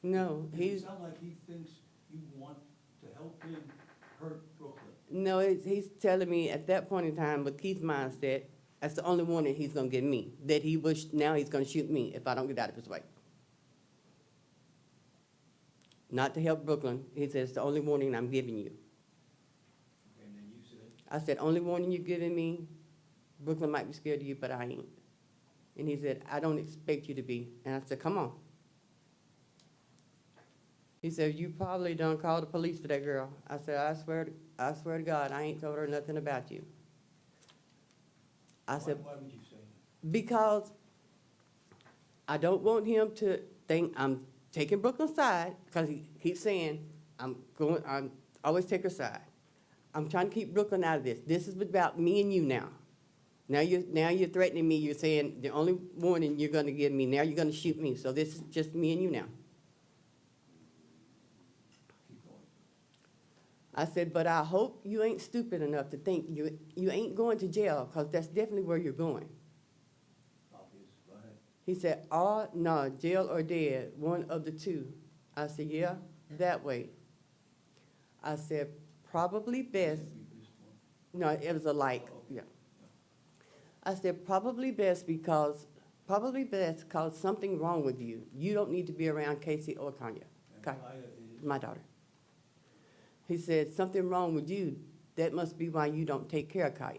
No, Does he's, it sound like he thinks you want to help him hurt Brooklyn? no, he's telling me at that point in time, with Keith's mindset, that's the only warning he's gonna give me. That he wish, now he's gonna shoot me if I don't get out of his way. Not to help Brooklyn. He says, the only warning I'm giving you. And then you said, I said, only warning you're giving me, Brooklyn might be scared of you, but I ain't. And he said, I don't expect you to be. And I said, come on. He said, you probably done called the police for that girl. I said, I swear to God, I ain't told her nothing about you. I said, why would you say that? because I don't want him to think I'm taking Brooklyn's side, because he keeps saying, I'm always take her side. I'm trying to keep Brooklyn out of this. This is about me and you now. Now you're threatening me. You're saying the only warning you're going to give me, now you're going to shoot me. So this is just me and you now. Keep going. I said, but I hope you ain't stupid enough to think you ain't going to jail, because that's definitely where you're going. Obvious. Go ahead. He said, oh, no, jail or dead, one of the two. I said, yeah, that way. I said, probably best. We missed one. No, it was a like, Oh, yeah. I said, probably best because something wrong with you. You don't need to be around Casey or Kanya, And Kaya, Kaya is, my daughter. He said, something wrong with you. That must be why you don't take care of Kaya.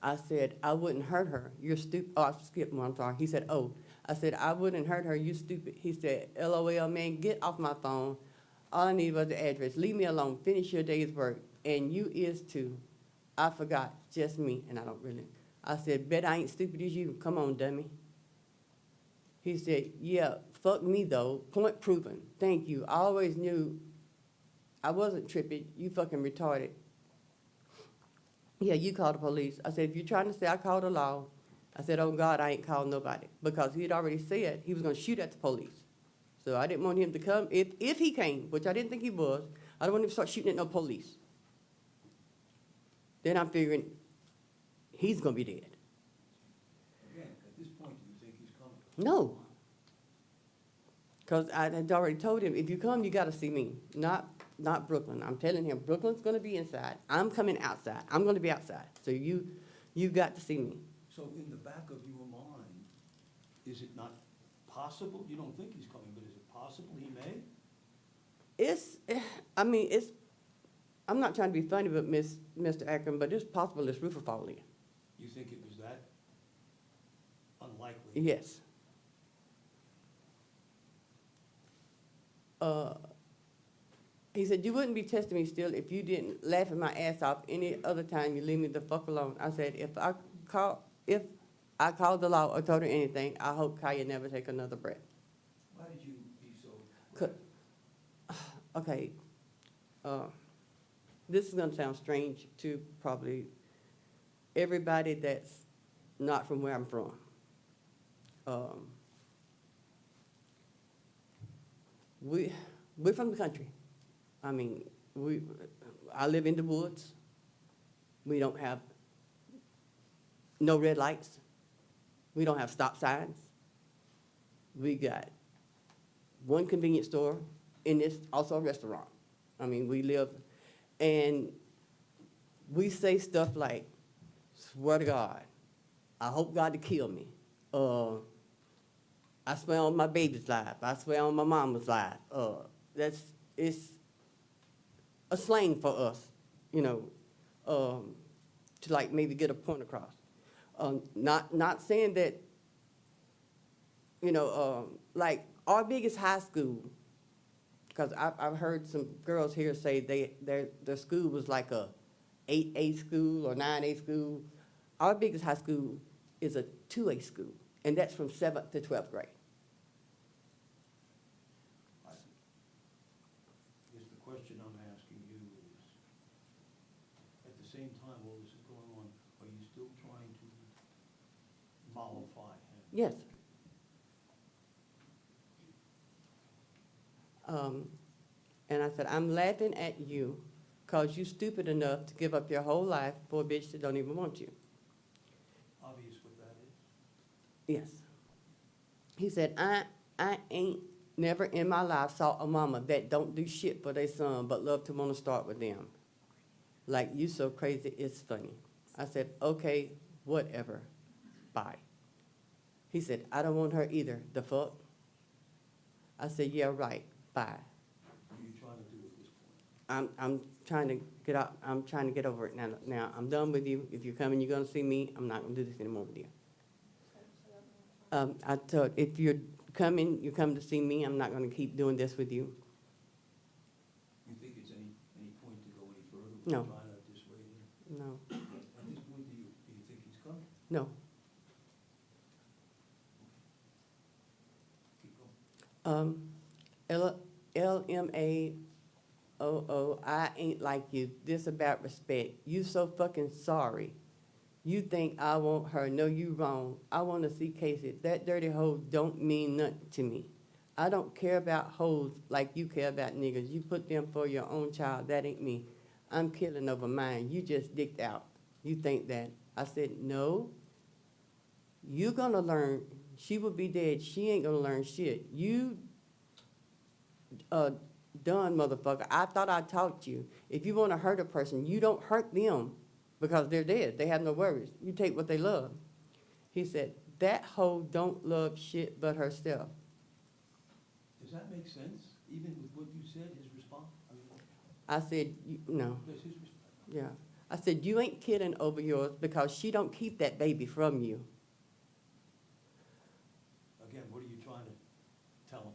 I said, I wouldn't hurt her. You're stupid. Oh, I skipped one, I'm sorry. He said, oh. I said, I wouldn't hurt her. You stupid. He said, LOL, man, get off my phone. All I need was the address. Leave me alone. Finish your day's work. And you is too. I forgot. Just me. And I don't really. I said, bet I ain't stupid as you. Come on, dummy. He said, yeah, fuck me though. Point proven. Thank you. I always knew I wasn't tripping. You fucking retarded. Yeah, you called the police. I said, if you're trying to say I called the law, I said, oh God, I ain't called nobody. Because he had already said he was going to shoot at the police. So I didn't want him to come. If he came, which I didn't think he was, I don't want him to start shooting at no police. Then I'm figuring he's going to be dead. No. Because I had already told him, if you come, you gotta see me, not Brooklyn. I'm telling him, Brooklyn's gonna be inside, I'm coming outside, I'm gonna be outside, so you got to see me. So in the back of your mind, is it not possible, you don't think he's coming, but is it possible he may? I'm not trying to be funny, but Mr. Akron, but it's possible this roof will fall in. You think it was that unlikely? Yes. He said, you wouldn't be testing me still if you didn't laugh at my ass off any other time you leave me the fuck alone. I said, if I called the law or told her anything, I hope Kaya never take another breath. Why did you be so? Okay, this is gonna sound strange to probably everybody that's not from where I'm from. We're from the country. I mean, I live in the woods. We don't have no red lights. We don't have stop signs. We got one convenience store, and it's also a restaurant. I mean, we live, and we say stuff like, swear to God, I hope God to kill me. I swear on my baby's life. I swear on my mama's life. It's a slang for us, you know, to like maybe get a point across. Not saying that, you know, like our biggest high school, because I've heard some girls here say their school was like a 8A school or 9A school. Our biggest high school is a 2A school, and that's from 7th to 12th grade. I guess the question I'm asking you is, at the same time all this is going on, are you still trying to mollify him? Yes. And I said, I'm laughing at you because you stupid enough to give up your whole life for a bitch that don't even want you. Obvious what that is? Yes. He said, I ain't never in my life saw a mama that don't do shit for their son but love to want to start with them. Like, you so crazy, it's funny. I said, okay, whatever. Bye. He said, I don't want her either. The fuck? I said, yeah, right. Bye. What are you trying to do at this point? I'm trying to get out. I'm trying to get over it now. Now, I'm done with you. If you're coming, you're going to see me. I'm not going to do this anymore with you. I told, if you're coming, you come to see me. I'm not going to keep doing this with you. You think it's any point to go any further? No. Trying to dissuade him? No, At this point, do you think he's coming? no. Keep going. LMAOO, I ain't like you. This about respect. You so fucking sorry. You think I want her. No, you wrong. I want to see Casey. That dirty hoe don't mean nothing to me. I don't care about hoes like you care about niggas. You put them for your own child. That ain't me. I'm killing over mine. You just dicked out. You think that. I said, no. You gonna learn. She will be dead. She ain't gonna learn shit. You done, motherfucker. I thought I taught you. If you want to hurt a person, you don't hurt them because they're dead. They have no worries. You take what they love. He said, that hoe don't love shit but herself. Does that make sense, even with what you said, his response? I mean, I said, no, does his response? yeah. I said, you ain't kidding over yours because she don't keep that baby from you. Again, what are you trying to tell him?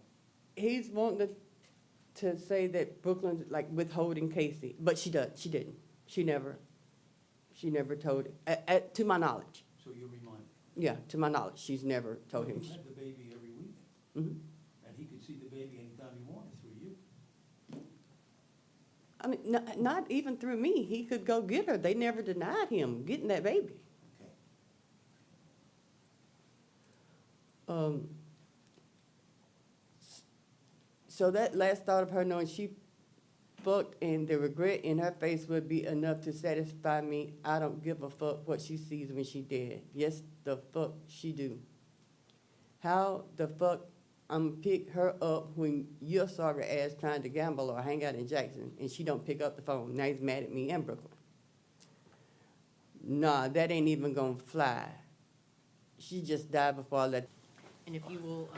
He's wanting to say that Brooklyn's like withholding Casey, but she didn't. She never told it, to my knowledge. So you remind him. Yeah, to my knowledge, she's never told him. You had the baby every weekend, Mhm. and he could see the baby anytime he wanted through you. I mean, not even through me. He could go get her. They never denied him getting that baby. Okay. So that last thought of her knowing she fucked and the regret in her face would be enough to satisfy me. I don't give a fuck what she sees when she dead. Yes, the fuck she do. How the fuck I'm pick her up when your sorry ass trying to gamble or hang out in Jackson and she don't pick up the phone? Now he's mad at me and Brooklyn. Nah, that ain't even gonna fly. She just died before I let. And if you will,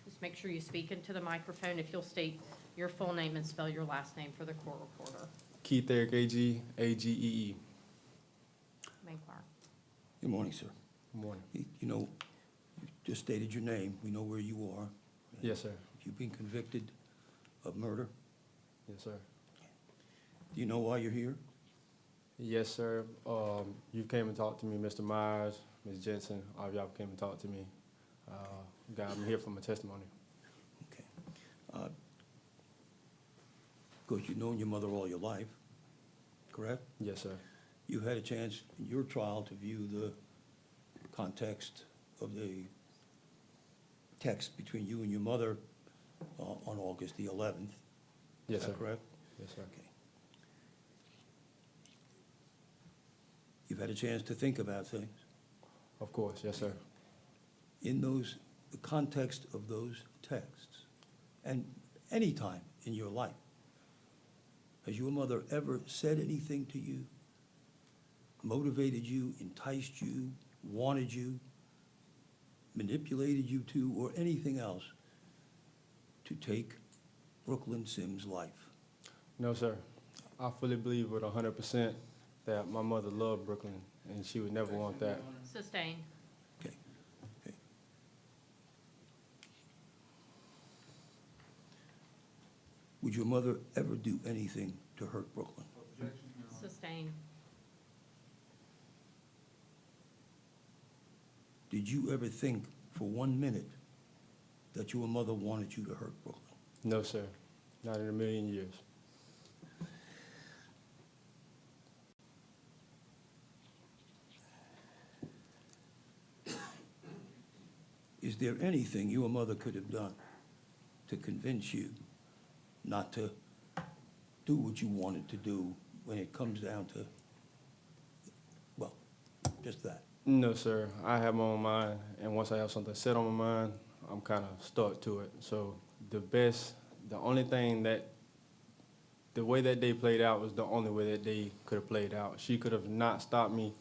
just make sure you speak into the microphone, if you'll state your full name and spell your last name for the court reporter. Keith Eric Agee, Agee. Main clerk. Good morning, sir. Good morning. You know, you just stated your name. We know where you are. Yes, sir. You've been convicted of murder. Yes, sir. Do you know why you're here? Yes, sir. You came and talked to me, Mr. Myers, Ms. Jensen. All of y'all came and talked to me. I'm here for my testimony. Okay. Of course, you've known your mother all your life, correct? Yes, sir. You had a chance in your trial to view the context of the text between you and your mother on August the 11th. Yes, Is sir. that correct? Yes, sir. Okay. You've had a chance to think about things. Of course, yes, sir. In the context of those texts, and any time in your life, has your mother ever said anything to you, motivated you, enticed you, wanted you, manipulated you to, or anything else to take Brooklyn Sims' life? No, sir. I fully believe with 100% that my mother loved Brooklyn, and she would never want that. Sustained. Okay. Okay. Would your mother ever do anything to hurt Brooklyn? Sustained. Did you ever think for 1 minute that your mother wanted you to hurt Brooklyn? No, sir. Not in a million years. Is there anything your mother could have done to convince you not to do what you wanted to do when it comes down to, well, just that? No, sir. I have my own mind, and once I have something set on my mind, I'm kind of stuck to it. So the only thing that, the way that day played out was the only way that day could have played out. She could have not stopped me.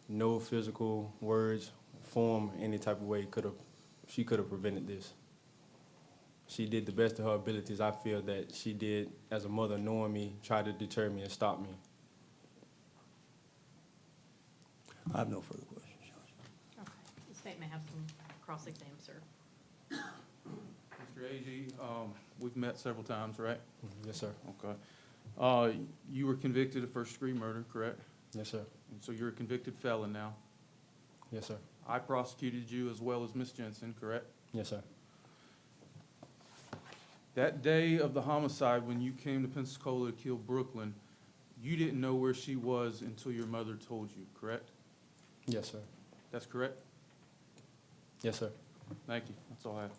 No physical words, form, any type of way she could have prevented this. She did the best of her abilities. I feel that she did, as a mother, knowing me, tried to deter me and stop me. I have no further questions, Judge. Okay. The state may have some cross-exam, sir. Mr. Agee, we've met several times, right? Yes, sir. Okay. You were convicted of first-degree murder, correct? Yes, sir. And so you're a convicted felon now. Yes, sir. I prosecuted you as well as Ms. Jensen, correct? Yes, sir. That day of the homicide, when you came to Pensacola to kill Brooklyn, you didn't know where she was until your mother told you, correct? Yes, sir. That's correct? Yes, sir. Thank you. That's all I have.